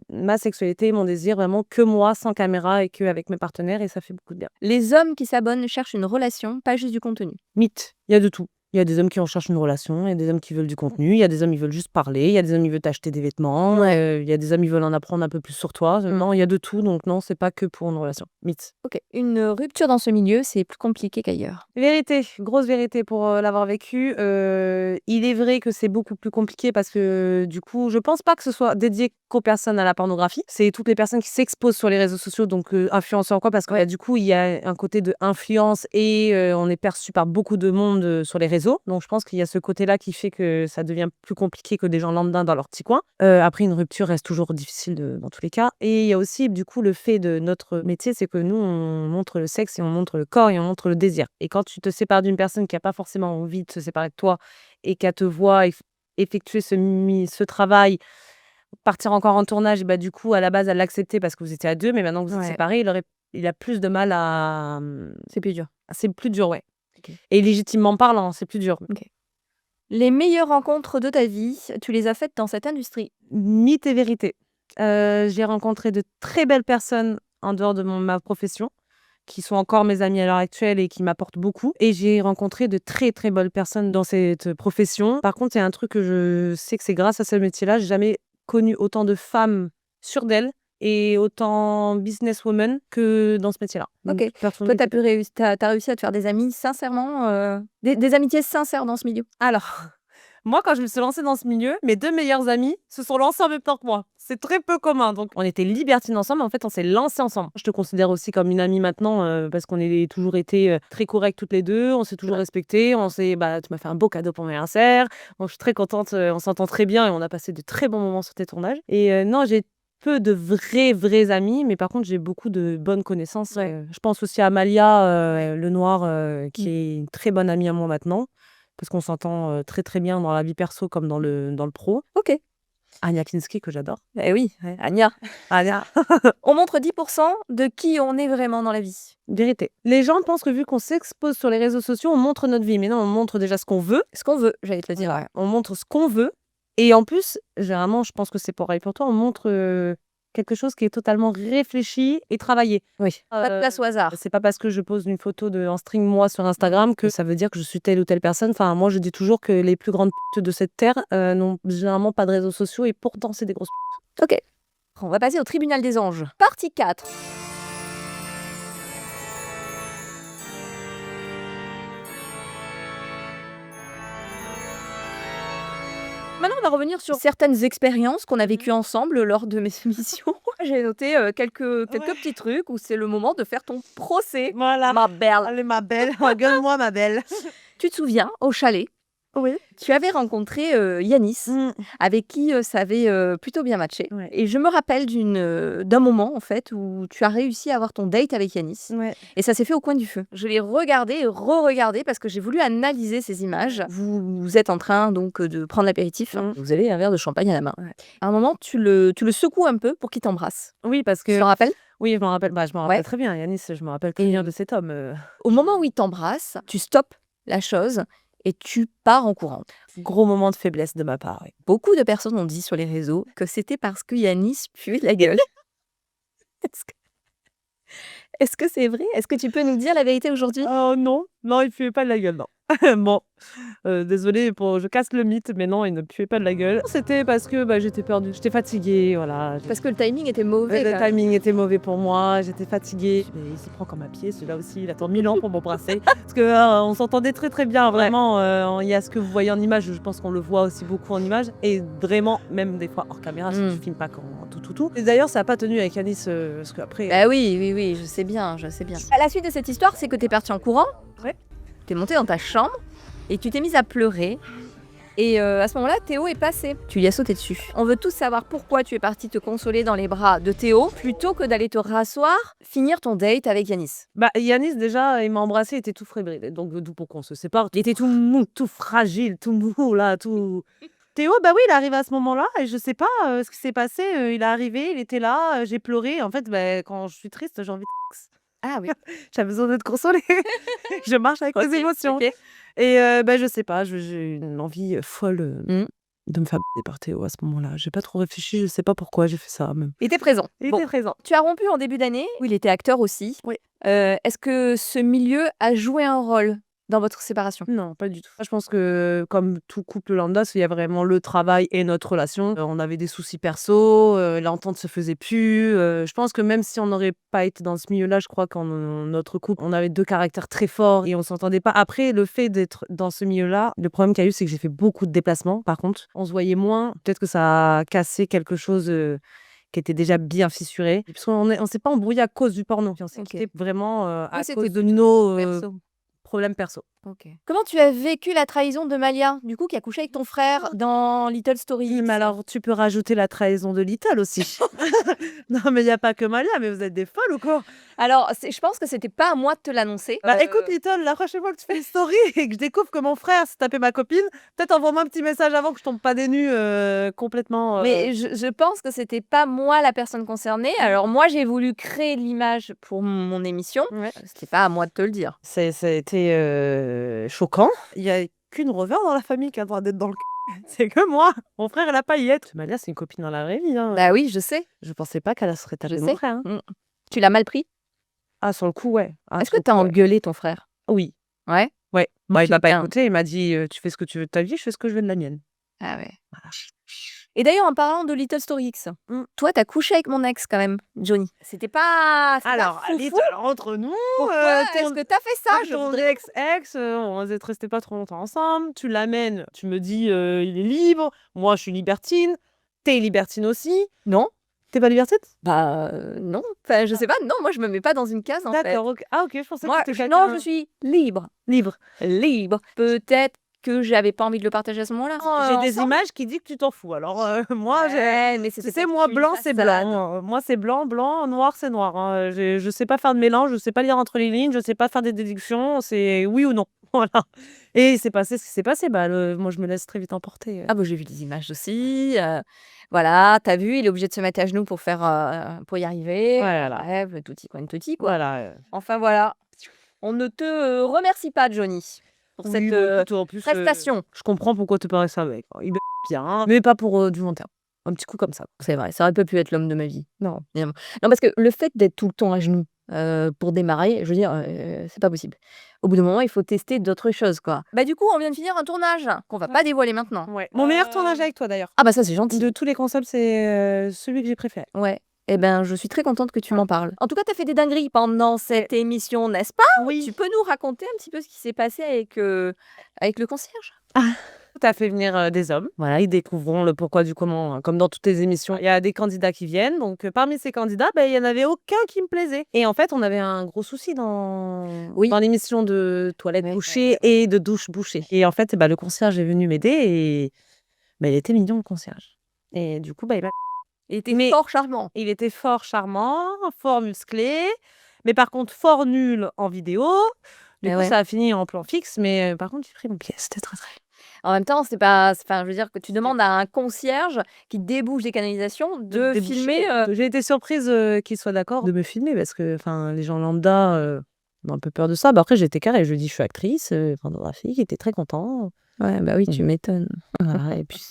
ma sexualité, mon désir vraiment que moi, sans caméra et qu'avec mes partenaires et ça fait beaucoup de bien. Les hommes qui s'abonnent cherchent une relation, pas juste du contenu. Mythe, il y a de tout. Il y a des hommes qui recherchent une relation, il y a des hommes qui veulent du contenu, il y a des hommes qui veulent juste parler, il y a des hommes qui veulent t'acheter des vêtements, il y a des hommes qui veulent en apprendre un peu plus sur toi. Non, il y a de tout, donc non, c'est pas que pour une relation. Mythe. OK. Une rupture dans ce milieu, c'est plus compliqué qu'ailleurs. Vérité, grosse vérité pour l'avoir vécu. Il est vrai que c'est beaucoup plus compliqué parce que du coup, je pense pas que ce soit dédié qu'aux personnes à la pornographie. C'est toutes les personnes qui s'exposent sur les réseaux sociaux, donc influenceurs quoi, parce que du coup, il y a un côté de influence et on est perçu par beaucoup de monde sur les réseaux. Donc je pense qu'il y a ce côté-là qui fait que ça devient plus compliqué que des gens lambda dans leur petit coin. Après, une rupture reste toujours difficile dans tous les cas. Et il y a aussi du coup le fait de notre métier, c'est que nous, on montre le sexe et on montre le corps et on montre le désir. Et quand tu te sépares d'une personne qui n'a pas forcément envie de se séparer de toi et qu'elle te voit effectuer ce travail, partir encore en tournage, et bah, du coup, à la base, elle l'acceptait parce que vous étiez à deux, mais maintenant que vous êtes séparés, il a plus de mal à... C'est plus dur. C'est plus dur, ouais. OK. Et légitimement parlant, c'est plus dur. OK. Les meilleures rencontres de ta vie, tu les as faites dans cette industrie? Mythe et vérité. J'ai rencontré de très belles personnes en dehors de ma profession, qui sont encore mes amis à l'heure actuelle et qui m'apportent beaucoup. Et j'ai rencontré de très, très belles personnes dans cette profession. Par contre, il y a un truc que je sais que c'est grâce à ce métier-là, j'ai jamais connu autant de femmes sûres d'elles et autant businesswoman que dans ce métier-là. OK. Toi, t'as réussi à te faire des amis sincèrement, des amitiés sincères dans ce milieu? Alors, moi, quand je me suis lancée dans ce milieu, mes 2 meilleures amies se sont lancées en même temps que moi. C'est très peu commun. Donc, on était libertines ensemble, mais en fait, on s'est lancées ensemble. Je te considère aussi comme une amie maintenant parce qu'on a toujours été très correctes toutes les deux. On s'est toujours respectées. Tu m'as fait un beau cadeau pour mon anniversaire. Donc, je suis très contente. On s'entend très bien et on a passé de très bons moments sur tes tournages. Et non, j'ai peu de vrais amis, mais par contre, j'ai beaucoup de bonnes connaissances. Je pense aussi à Amalia Lenoir, qui est une très bonne amie à moi maintenant. parce qu'on s'entend très très bien dans la vie perso comme dans le pro. OK. Anya Kinski que j'adore. Eh oui, ouais, Anya. Anya, On montre 10% de qui on est vraiment dans la vie. vérité. Les gens pensent que vu qu'on s'expose sur les réseaux sociaux, on montre notre vie. Mais non, on montre déjà ce qu'on veut. Ce qu'on veut, j'allais te le dire. Ouais. On montre ce qu'on veut. Et en plus, généralement, je pense que c'est pareil pour toi, on montre quelque chose qui est totalement réfléchi et travaillé. Oui. Pas de place au hasard. C'est pas parce que je pose une photo en string moi sur Instagram que ça veut dire que je suis telle ou telle personne. Enfin, moi, je dis toujours que les plus grandes putes de cette terre n'ont généralement pas de réseaux sociaux et pourtant, c'est des grosses putes. OK. On va passer au tribunal des anges. Partie 4. Maintenant, on va revenir sur certaines expériences qu'on a vécues ensemble lors de mes émissions. J'ai noté quelques petits trucs où c'est le moment de faire ton procès. Voilà. Ma belle. Allez, ma belle. Regarde-moi, ma belle. Tu te souviens, au chalet, Oui. tu avais rencontré Yanis, avec qui ça avait plutôt bien matché. Ouais. Et je me rappelle d'un moment, en fait, où tu as réussi à avoir ton date avec Yanis. Ouais. Et ça s'est fait au coin du feu. Je l'ai regardé et re-regardé parce que j'ai voulu analyser ces images. Vous êtes en train donc de prendre l'apéritif. Vous avez un verre de champagne à la main. Ouais. À un moment, tu le secoues un peu pour qu'il t'embrasse. Oui, parce Tu que. t'en rappelles? Oui, je m'en rappelle. Je m'en rappelle Ouais. très bien. Yanis, je me rappelle très bien de cet homme. Au moment où il t'embrasse, tu stoppes la chose et tu pars en courant. Gros moment de faiblesse de ma part. Oui. Beaucoup de personnes ont dit sur les réseaux que c'était parce que Yanis puait de la gueule. Est-ce que c'est vrai? Est-ce que tu peux nous dire la vérité aujourd'hui? Oh non, non, il puait pas de la gueule, non. Bon, désolée je casse le mythe, mais non, il ne puait pas de la gueule. C'était parce que j'étais perdue, j'étais fatiguée, voilà. Parce que le timing était mauvais. Le quand même. timing était mauvais pour moi, j'étais fatiguée. Mais il s'y prend comme un pied, celui-là aussi, il attend 1000 ans pour m'embrasser. Parce que on s'entendait très très bien, vraiment. Il y a ce que vous voyez en image, je pense qu'on le voit aussi beaucoup en image. Et vraiment, même des fois hors caméra, je filme pas quand tout. Et d'ailleurs, ça n'a pas tenu avec Yanis, parce qu'après... Bah oui, je sais bien. À la suite de cette histoire, c'est que t'es partie en courant. Ouais. T'es montée dans ta chambre et tu t'es mise à pleurer. Et à ce moment-là, Théo est passé. Tu lui as sauté dessus. On veut tous savoir pourquoi tu es partie te consoler dans les bras de Théo plutôt que d'aller te rasseoir, finir ton date avec Yanis. Yanis, déjà, il m'a embrassé, il était tout fébrile. Donc, d'où pour qu'on se sépare. Il était tout mou, tout fragile, tout mou, là, tout... Théo, oui, il est arrivé à ce moment-là et je sais pas ce qui s'est passé. Il est arrivé, il était là, j'ai pleuré. En fait, quand je suis triste, j'ai envie de... Ah oui. J'avais besoin d'être consolée. Je marche avec les émotions. Ok. Et je sais pas, j'ai une envie folle de me faire baiser par Théo à ce moment-là. J'ai pas trop réfléchi, je sais pas pourquoi j'ai fait ça même. Il était présent. Il Bon. était présent. Tu as rompu en début d'année, où il était acteur aussi. Oui. Est-ce que ce milieu a joué un rôle dans votre séparation? Non, pas du tout. Je pense que comme tout couple lambda, il y a vraiment le travail et notre relation. On avait des soucis perso, l'entente se faisait plus. Je pense que même si on n'aurait pas été dans ce milieu-là, je crois qu'en notre couple, on avait deux caractères très forts et on s'entendait pas. Après, le fait d'être dans ce milieu-là, le problème qu'il y a eu, c'est que j'ai fait beaucoup de déplacements. Par contre, on se voyait moins. Peut-être que ça a cassé quelque chose qui était déjà bien fissuré. Parce qu'on s'est pas embrouillé à cause du porno. On s'est quitté vraiment à cause de nos problèmes perso. Okay. Comment tu as vécu la trahison de Malia, du coup, qui a couché avec ton frère dans Little Story? Mais alors, tu peux rajouter la trahison de Little aussi. Non, mais il n'y a pas que Malia, mais vous êtes des folles ou quoi? Alors, je pense que c'était pas à moi de te l'annoncer. Écoute, Little, la prochaine fois que tu fais une story et que je découvre que mon frère s'est tapé ma copine, peut-être envoie-moi un petit message avant que je tombe pas des nues complètement. Mais je pense que c'était pas moi la personne concernée. Alors, moi, j'ai voulu créer l'image pour mon émission. Ouais. C'était pas à moi de te le dire. Ça a été choquant. Il n'y a qu'une rover dans la famille qui a le droit d'être dans le cul. C'est que moi. Mon frère, elle a pas y être. Malia, c'est une copine dans la vraie vie. Hein. Bah oui, je sais. Je pensais pas qu'elle serait tapée Je mon sais. frère. Hein. Tu l'as mal pris? Ah, sur le coup, ouais. Ah, Est-ce sur que le t'as coup, ouais. engueulé ton frère? Oui. Ouais. Ouais. Il m'a pas Putain. écouté. Il m'a dit tu fais ce que tu veux de ta vie, je fais ce que je veux de la mienne. Ah ouais. Voilà. Et d'ailleurs, en parlant de Little Story X, toi, t'as couché avec mon ex quand même, Johnny. C'était pas. Alors, foufou. Little, entre nous, Pourquoi est-ce que t'as fait ça? ton ex, on est restés pas trop longtemps ensemble. Tu l'amènes, tu me dis il est libre. Moi, je suis libertine. T'es libertine aussi. Non. T'es pas libertine? Bah non. Enfin, je sais pas. Non, moi, je me mets pas dans une case en fait. D'accord. Ok. Ah ok, je pensais Moi, que t'étais non, je suis libre. libre. Libre. Peut-être que j'avais pas envie de le partager à ce moment-là. J'ai des images qui disent que tu t'en fous. Alors, moi, Mais tu sais, moi, blanc, c'est blanc. Moi, c'est blanc, blanc, noir, c'est noir. Hein. Je sais pas faire de mélange, je sais pas lire entre les lignes, je sais pas faire des déductions. C'est oui ou non. Voilà. Et il s'est passé ce qui s'est passé. Moi, je me laisse très vite emporter. Ah bah, j'ai vu des images aussi, voilà, tu as vu, il est obligé de se mettre à genoux pour pour y arriver. Voilà. Bref, tutti quanti quoi. Voilà. Enfin voilà, on ne te, remercie pas Johnny pour cette, écoute, en plus, prestation. je comprends pourquoi tu parais ça avec. Il me bien, mais pas pour du long terme. Un petit coup comme ça. C'est vrai, ça aurait pas pu être l'homme de ma vie. Non. Évidemment. Non, parce que le fait d'être tout le temps à genoux, pour démarrer, je veux dire, c'est pas possible. Au bout d'un moment, il faut tester d'autres choses, quoi. Bah, du coup, on vient de finir un tournage qu'on va pas dévoiler maintenant. Ouais. Mon meilleur tournage avec toi d'ailleurs. Ah bah, ça, c'est gentil. De tous les consoles, c'est celui que j'ai préféré. Ouais. Eh ben, je suis très contente que tu m'en parles. En tout cas, tu as fait des dingueries pendant cette émission, n'est-ce pas? Tu peux nous raconter un petit peu ce qui s'est passé avec le concierge? Tu as fait venir des hommes. Voilà, ils découvriront le pourquoi du comment. Hein. Comme dans toutes les émissions, il y a des candidats qui viennent. Donc, parmi ces candidats, il n'y en avait aucun qui me plaisait. Et en fait, on avait un gros souci dans l'émission de toilette bouchée et de douche bouchée. Et en fait, le concierge est venu m'aider et il était mignon, le concierge. Et du coup, il était fort charmant. Il était fort charmant, fort musclé, mais par contre, fort nul en vidéo. Du coup, ça a fini en plan fixe, mais par contre, j'ai pris mon pied. C'était très, très. En même temps, c'est pas, enfin, je veux dire que tu demandes à un concierge qui débouche des canalisations de filmer. J'ai été surprise qu'il soit d'accord de me filmer parce que les gens lambda ont un peu peur de ça. Après, j'étais carré. Je lui ai dit, je suis actrice, photographique. Il était très content. Ouais, bah oui, tu m'étonnes. Voilà, et puis...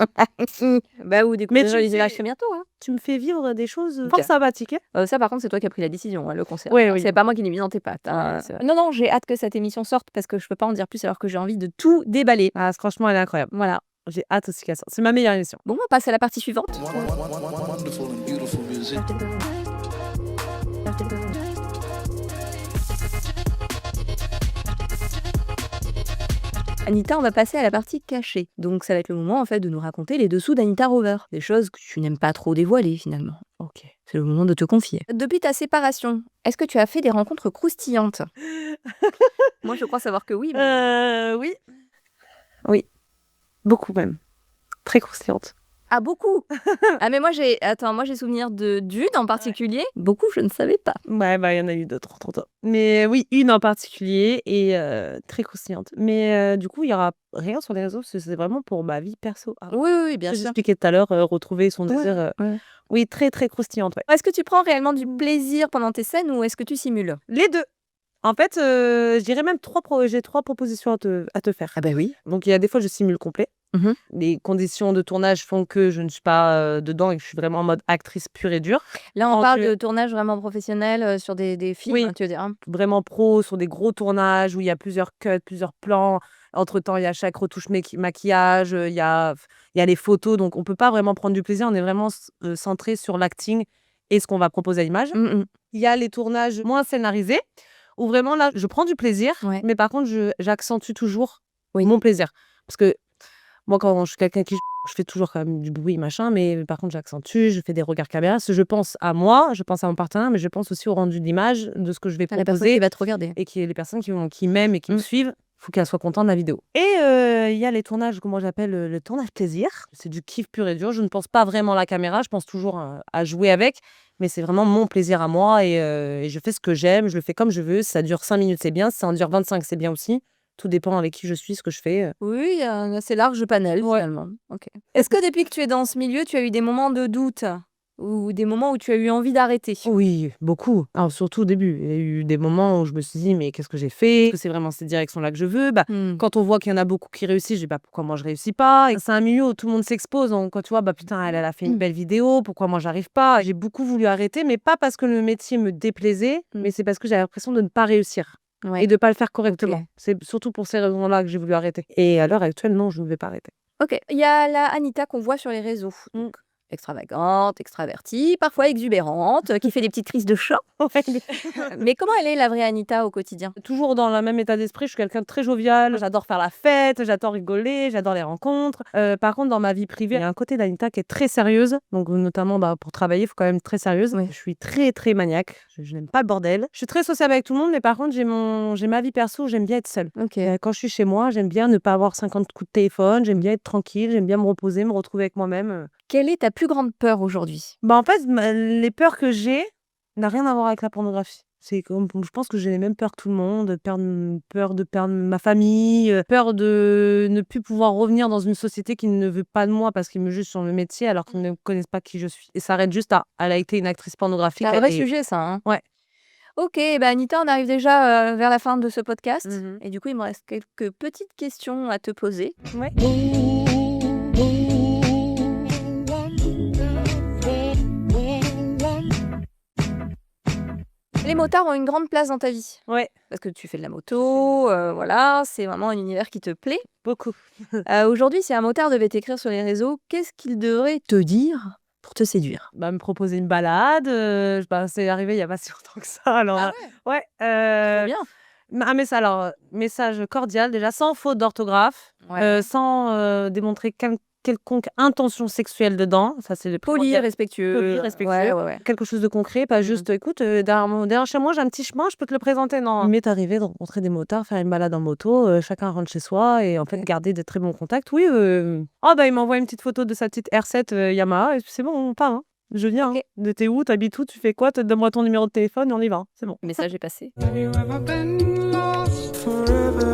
bah oui, des coups ils arrivent très bientôt. Hein. Tu me fais vivre des choses fort sympathiques. Ça, par contre, c'est toi qui as pris la décision, le concierge. Oui. C'est pas moi qui l'ai mis dans tes pattes. Hein. Non, j'ai hâte que cette émission sorte parce que je peux pas en dire plus alors que j'ai envie de tout déballer. Ah, franchement, elle est incroyable. Voilà. J'ai hâte aussi qu'elle sorte. C'est ma meilleure émission. Bon, on passe à la partie suivante. Anita, on va passer à la partie cachée. Donc ça va être le moment en fait de nous raconter les dessous d'Anita Rover. Des choses que tu n'aimes pas trop dévoiler finalement. Ok, c'est le moment de te confier. Depuis ta séparation, est-ce que tu as fait des rencontres croustillantes? Moi je crois savoir que oui. Oui. Oui. Beaucoup même. Très croustillante. Ah, beaucoup. Ah, mais moi j'ai souvenir d'une en particulier. Beaucoup, je ne savais pas. Ouais, il y en a eu d'autres entre temps. Mais oui, une en particulier et très croustillante. Mais du coup, il y aura rien sur les réseaux parce que c'est vraiment pour ma vie perso. Oui, bien sûr. J'expliquais tout à l'heure, retrouver son désir. Oui, très, très croustillante. Ouais. Est-ce que tu prends réellement du plaisir pendant tes scènes ou est-ce que tu simules? Les deux. En fait, je dirais même j'ai 3 propositions à te faire. Ah bah oui. Donc, il y a des fois, je simule complet. Les conditions de tournage font que je ne suis pas dedans et que je suis vraiment en mode actrice pure et dure. Là, on parle de tournage vraiment professionnel sur des films, tu veux dire. Vraiment pro, sur des gros tournages où il y a plusieurs cuts, plusieurs plans. Entre-temps, il y a chaque retouche maquillage, il y a les photos. Donc, on peut pas vraiment prendre du plaisir. On est vraiment centré sur l'acting et ce qu'on va proposer à l'image. Il y a les tournages moins scénarisés où vraiment, là, je prends du plaisir. Mais par contre, j'accentue toujours mon plaisir. Parce que moi, quand je suis quelqu'un je fais toujours quand même du bruit, machin, mais par contre, j'accentue, je fais des regards caméra. Je pense à moi, je pense à mon partenaire, mais je pense aussi au rendu d'image de ce que je vais proposer. La personne qui va te regarder. Et les personnes qui m'aiment et qui me suivent, il faut qu'elles soient contentes de la vidéo. Et il y a les tournages que moi j'appelle le tournage plaisir. C'est du kiff pur et dur. Je ne pense pas vraiment à la caméra, je pense toujours à jouer avec, mais c'est vraiment mon plaisir à moi et je fais ce que j'aime, je le fais comme je veux. Si ça dure 5 minutes, c'est bien. Si ça en dure 25, c'est bien aussi. Tout dépend avec qui je suis, ce que je fais. Oui, il y a un assez large panel finalement. Okay. Est-ce que depuis que tu es dans ce milieu, tu as eu des moments de doute ou des moments où tu as eu envie d'arrêter? Oui, beaucoup. Alors, surtout au début. Il y a eu des moments où je me suis dit, mais qu'est-ce que j'ai fait? Est-ce que c'est vraiment cette direction-là que je veux? Quand on voit qu'il y en a beaucoup qui réussissent, je dis, pourquoi moi je réussis pas? Et c'est un milieu où tout le monde s'expose. Donc, quand tu vois, putain, elle a fait une belle vidéo, pourquoi moi j'arrive pas? J'ai beaucoup voulu arrêter, mais pas parce que le métier me déplaisait, mais c'est parce que j'avais l'impression de ne pas réussir. Et de ne pas le faire correctement. Okay. C'est surtout pour ces raisons-là que j'ai voulu arrêter. Et à l'heure actuelle, non, je ne vais pas arrêter. Ok. Il y a la Anita qu'on voit sur les réseaux. Donc, Extravagante, extravertie, parfois exubérante, qui fait des petites crises de chat. Ouais. Mais comment elle est la vraie Anita au quotidien? Toujours dans le même état d'esprit, je suis quelqu'un de très jovial, j'adore faire la fête, j'adore rigoler, j'adore les rencontres. Par contre, dans ma vie privée, il y a un côté d'Anita qui est très sérieuse, donc notamment pour travailler, il faut quand même être très sérieuse. Oui. Je suis très très maniaque, je n'aime pas le bordel. Je suis très sociable avec tout le monde, mais par contre, j'ai ma vie perso où j'aime bien être seule. OK. Quand je suis chez moi, j'aime bien ne pas avoir 50 coups de téléphone, j'aime bien être tranquille, j'aime bien me reposer, me retrouver avec moi-même. Quelle est ta plus grande peur aujourd'hui? En fait, les peurs que j'ai n'a rien à voir avec la pornographie. C'est comme je pense que j'ai les mêmes peurs que tout le monde, peur de perdre ma famille, peur de ne plus pouvoir revenir dans une société qui ne veut pas de moi parce qu'ils me jugent sur le métier alors qu'ils ne connaissent pas qui je suis et s'arrête juste à «Elle a été une actrice pornographique». C'est un vrai sujet ça, hein? Ouais. OK, Anita, on arrive déjà, vers la fin de ce podcast Mmh. et du coup, il me reste quelques petites questions à te poser. Ouais. Les motards ont une grande place dans ta vie? Ouais, Parce que tu fais de la moto, voilà, c'est vraiment un univers qui te plaît. beaucoup. Aujourd'hui, si un motard devait t'écrire sur les réseaux, qu'est-ce qu'il devrait te dire pour te séduire? Me proposer une balade, c'est arrivé il y a pas si longtemps que ça alors, Ah ouais, Trop bien. message cordial déjà, sans faute d'orthographe, Ouais. sans, démontrer quelconque intention sexuelle dedans, ça c'est le Poli, primordial. respectueux. Poli, respectueux. Ouais. Quelque chose de concret, pas juste: «Écoute, derrière chez moi, j'ai un petit chemin, je peux te le présenter». Non. Il m'est arrivé de rencontrer des motards, faire une balade en moto, chacun rentre chez soi et en fait OK. garder de très bons contacts. Oui, il m'envoie une petite photo de sa petite R7, Yamaha et puis c'est bon, on part, hein. Je viens, OK. hein. De tu es où? Tu habites où? Tu fais quoi? Donne-moi ton numéro de téléphone et on y va, hein. C'est bon. Le message est passé. Have you ever been lost forever?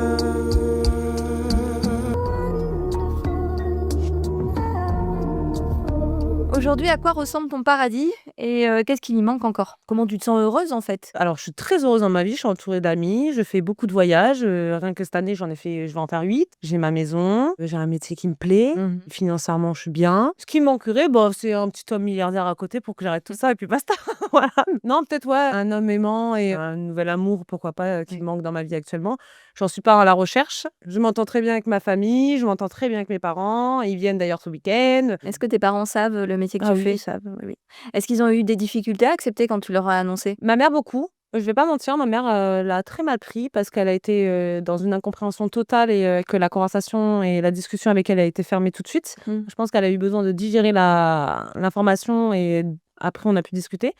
Aujourd'hui, à quoi ressemble ton paradis et qu'est-ce qui lui manque encore? Comment tu te sens heureuse, en fait? Alors, je suis très heureuse dans ma vie, je suis entourée d'amis, je fais beaucoup de voyages, rien que cette année, je vais en faire 8. J'ai ma maison, j'ai un métier qui me plaît, financièrement, je suis bien. Ce qui me manquerait, c'est un petit homme milliardaire à côté pour que j'arrête tout ça et puis basta, voilà. Non, peut-être, ouais, un homme aimant et un nouvel amour, pourquoi pas, qui me manque dans ma vie actuellement. J'en suis pas à la recherche. Je m'entends très bien avec ma famille, je m'entends très bien avec mes parents, ils viennent d'ailleurs ce week-end. Est-ce que tes parents savent le métier que Ah tu oui, fais? ils savent, oui. Est-ce qu'ils ont eu des difficultés à accepter quand tu leur as annoncé? Ma mère beaucoup. Je vais pas mentir, ma mère, l'a très mal pris parce qu'elle a été, dans une incompréhension totale et que la conversation et la discussion avec elle a été fermée tout de suite. Je pense qu'elle a eu besoin de digérer l'information et après on a pu discuter.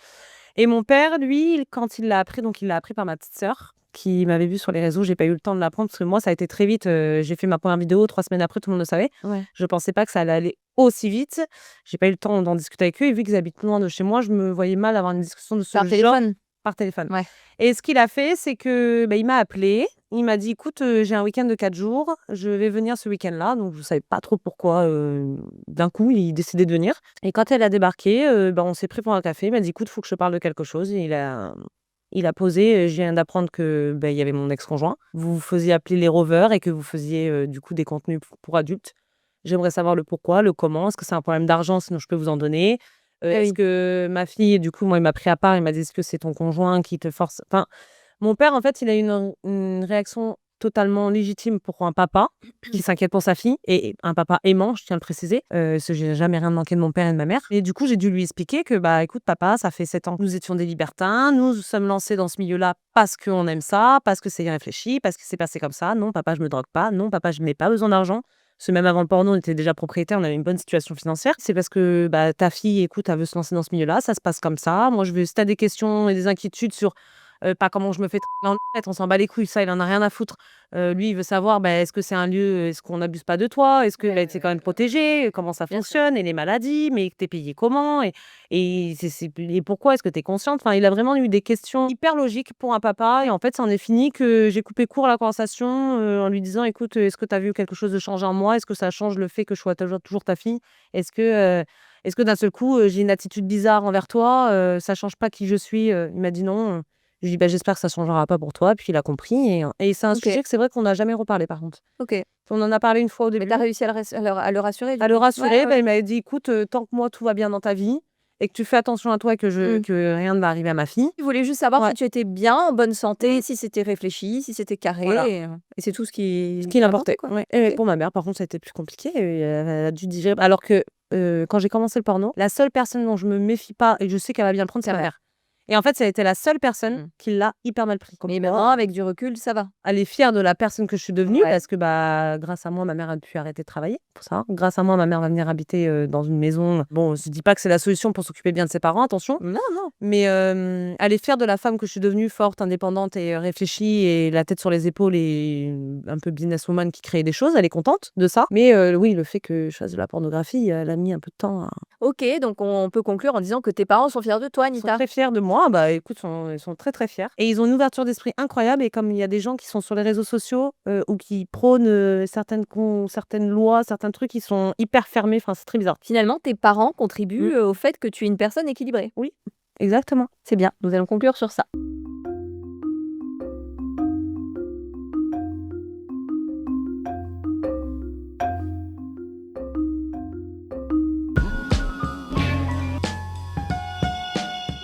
Et mon père, lui, quand il l'a appris, donc il l'a appris par ma petite sœur qui m'avait vue sur les réseaux. J'ai pas eu le temps de l'apprendre parce que moi, ça a été très vite. J'ai fait ma première vidéo, 3 semaines après, tout le monde le savait. Ouais. Je pensais pas que ça allait aller aussi vite. J'ai pas eu le temps d'en discuter avec eux et vu qu'ils habitent loin de chez moi, je me voyais mal avoir une discussion de ce Par genre téléphone? par téléphone. Ouais. Et ce qu'il a fait, c'est que, il m'a appelé. Il m'a dit: «Écoute, j'ai un week-end de 4 jours, je vais venir ce week-end-là». Donc je savais pas trop pourquoi, d'un coup, il décidait de venir. Et quand elle a débarqué, on s'est pris pour un café. Il m'a dit: «Écoute, faut que je te parle de quelque chose». Et il a posé, «Je viens d'apprendre que, il y avait mon ex-conjoint. Vous vous faisiez appeler les rovers et que vous faisiez, du coup, des contenus pour adultes. J'aimerais savoir le pourquoi, le comment. Est-ce que c'est un problème d'argent? Sinon je peux vous en donner. Est-ce Oui. que ma fille» du coup, moi, il m'a pris à part, il m'a dit: «Est-ce que c'est ton conjoint qui te force?» Enfin, mon père, en fait, il a eu une réaction totalement légitime pour un papa qui s'inquiète pour sa fille et un papa aimant, je tiens à le préciser, parce que j'ai jamais rien manqué de mon père et de ma mère. Et du coup, j'ai dû lui expliquer que, écoute papa, ça fait 7 ans que nous étions des libertins, nous sommes lancés dans ce milieu-là parce qu'on aime ça, parce que c'est réfléchi, parce que c'est passé comme ça. Non papa, je me drogue pas. Non papa, je n'ai pas besoin d'argent. Parce que même avant le porno, on était déjà propriétaires, on avait une bonne situation financière. C'est parce que, ta fille, écoute, elle veut se lancer dans ce milieu-là, ça se passe comme ça. Moi, si tu as des questions et des inquiétudes sur pas comment je me fais en tête, on s'en bat les couilles, ça, il en a rien à foutre. Lui, il veut savoir, est-ce que c'est un lieu, est-ce qu'on n'abuse pas de toi? Est-ce que tu es quand même protégé? Comment ça Bien sûr. fonctionne? Et les maladies? Mais tu es payé comment? Et pourquoi? Est-ce que tu es consciente? Enfin, il a vraiment eu des questions hyper logiques pour un papa et en fait, ça en est fini que j'ai coupé court à la conversation, en lui disant: «Écoute, est-ce que tu as vu quelque chose de changer en moi? Est-ce que ça change le fait que je sois toujours ta fille? Est-ce que d'un seul coup, j'ai une attitude bizarre envers toi? Ça change pas qui je suis?» Il m'a dit: «Non». Je lui ai dit: «J'espère que ça changera pas pour toi». Puis il a compris et c'est un OK. sujet que c'est vrai qu'on n'a jamais reparlé par contre. OK. On en a parlé une fois au Mais début. tu as réussi à le rassurer, du À le coup? rassurer, Ouais. il m'avait dit: «Écoute, tant que moi tout va bien dans ta vie et que tu fais attention à toi et que rien ne va arriver à ma fille». Il voulait juste savoir Ouais. si tu étais bien, en bonne santé, si c'était réfléchi, si c'était carré Voilà. et c'est tout ce qui Ce qui l'importait. quoi. Ouais. Et OK. pour ma mère, par contre, ça a été plus compliqué et elle a dû digérer alors que quand j'ai commencé le porno, la seule personne dont je me méfie pas et je sais qu'elle va bien le prendre, c'est C'est ma vrai. mère. Et en fait, ça a été la seule personne Mmh. qui l'a hyper mal pris. Comme Mais quoi, maintenant, avec du recul, ça va. elle est fière de la personne que je suis devenue Ouais. parce que grâce à moi, ma mère a pu arrêter de travailler. Pour ça, grâce à moi, ma mère va venir habiter dans une maison. Bon, je dis pas que c'est la solution pour s'occuper bien de ses parents, attention. Non, non. Mais elle est fière de la femme que je suis devenue, forte, indépendante et réfléchie et la tête sur les épaules et un peu businesswoman qui crée des choses. Elle est contente de ça. Mais oui, le fait que je fasse de la pornographie, elle a mis un peu de temps à... Ok, donc on peut conclure en disant que tes parents sont fiers de toi, Ils sont Anita. très fiers de moi. Bah écoute, ils sont très très fiers. Et ils ont une ouverture d'esprit incroyable. Et comme il y a des gens qui sont sur les réseaux sociaux ou qui prônent certaines lois, certains trucs, ils sont hyper fermés. Enfin, c'est très bizarre. Finalement, tes parents contribuent au fait que tu es une personne équilibrée. Oui, exactement. C'est bien, nous allons conclure sur ça.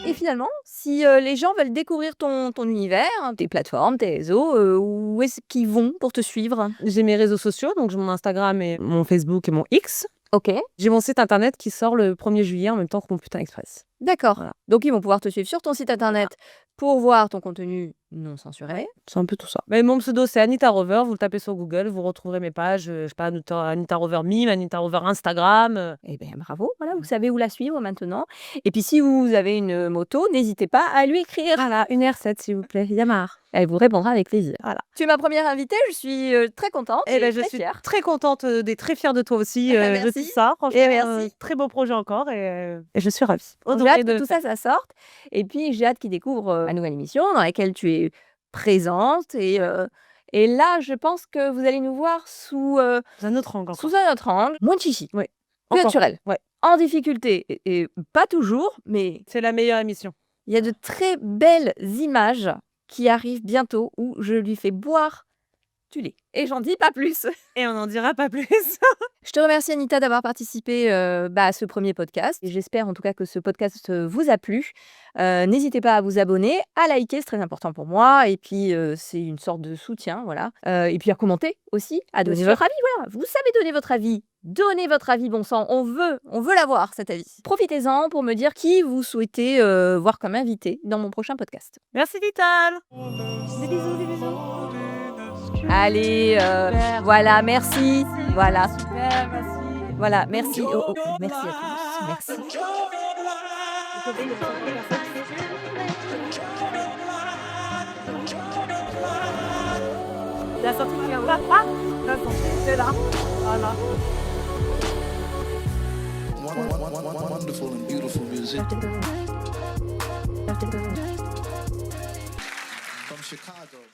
Et finalement, si les gens veulent découvrir ton univers, tes plateformes, tes réseaux, où est-ce qu'ils vont pour te suivre? J'ai mes réseaux sociaux, donc j'ai mon Instagram et mon Facebook et mon X. Ok, J'ai mon site internet qui sort le 1er juillet en même temps que mon Putain Express. d'accord. Voilà. Donc ils vont pouvoir te suivre sur ton site internet pour voir ton contenu non censuré. C'est un peu tout ça. Mais mon pseudo, c'est Anita Rover. Vous le tapez sur Google, vous retrouverez mes pages. Je sais pas, Anita Rover Mime, Anita Rover Instagram. Eh bien, bravo, voilà, vous savez où la suivre maintenant. Et puis, si vous avez une moto, n'hésitez pas à lui écrire. Voilà, une R7, s'il vous plaît. Yamar. Elle vous répondra avec plaisir. Voilà. Tu es ma première invitée, je suis très contente Eh et ben, je très suis fière. très contente d'être très fière de toi aussi. Je Merci. dis ça, franchement. Et merci. Très beau projet encore et je suis ravie. Donc, j'ai hâte que tout ça, ça sorte. Et puis, j'ai hâte qu'ils découvrent la nouvelle émission dans laquelle tu es présente. Et là, je pense que vous allez nous voir sous un autre angle encore. sous un autre angle, moins de chichi, Oui. plus Encore. naturel, Ouais. en difficulté. Et pas toujours, mais C'est la meilleure émission. il y a de très belles images qui arrivent bientôt où je lui fais boire du lait. Et j'en dis pas plus. Et on n'en dira pas plus. Je te remercie Anita d'avoir participé à ce premier podcast. Et j'espère en tout cas que ce podcast vous a plu. N'hésitez pas à vous abonner, à liker, c'est très important pour moi. Et puis c'est une sorte de soutien, voilà. Et puis à commenter aussi, à donner sûr. votre avis. Voilà, vous savez donner votre avis. Donnez votre avis, bon sang. On veut l'avoir cet avis. Profitez-en pour me dire qui vous souhaitez voir comme invité dans mon prochain podcast. Merci, Vital. Des bisous, des bisous. Allez, voilà, merci. Voilà, Super, merci. voilà, merci. Merci à tous. Merci. La sortie qui vient. La sortie, c'est là. Voilà. Wonderful and beautiful music from Chicago.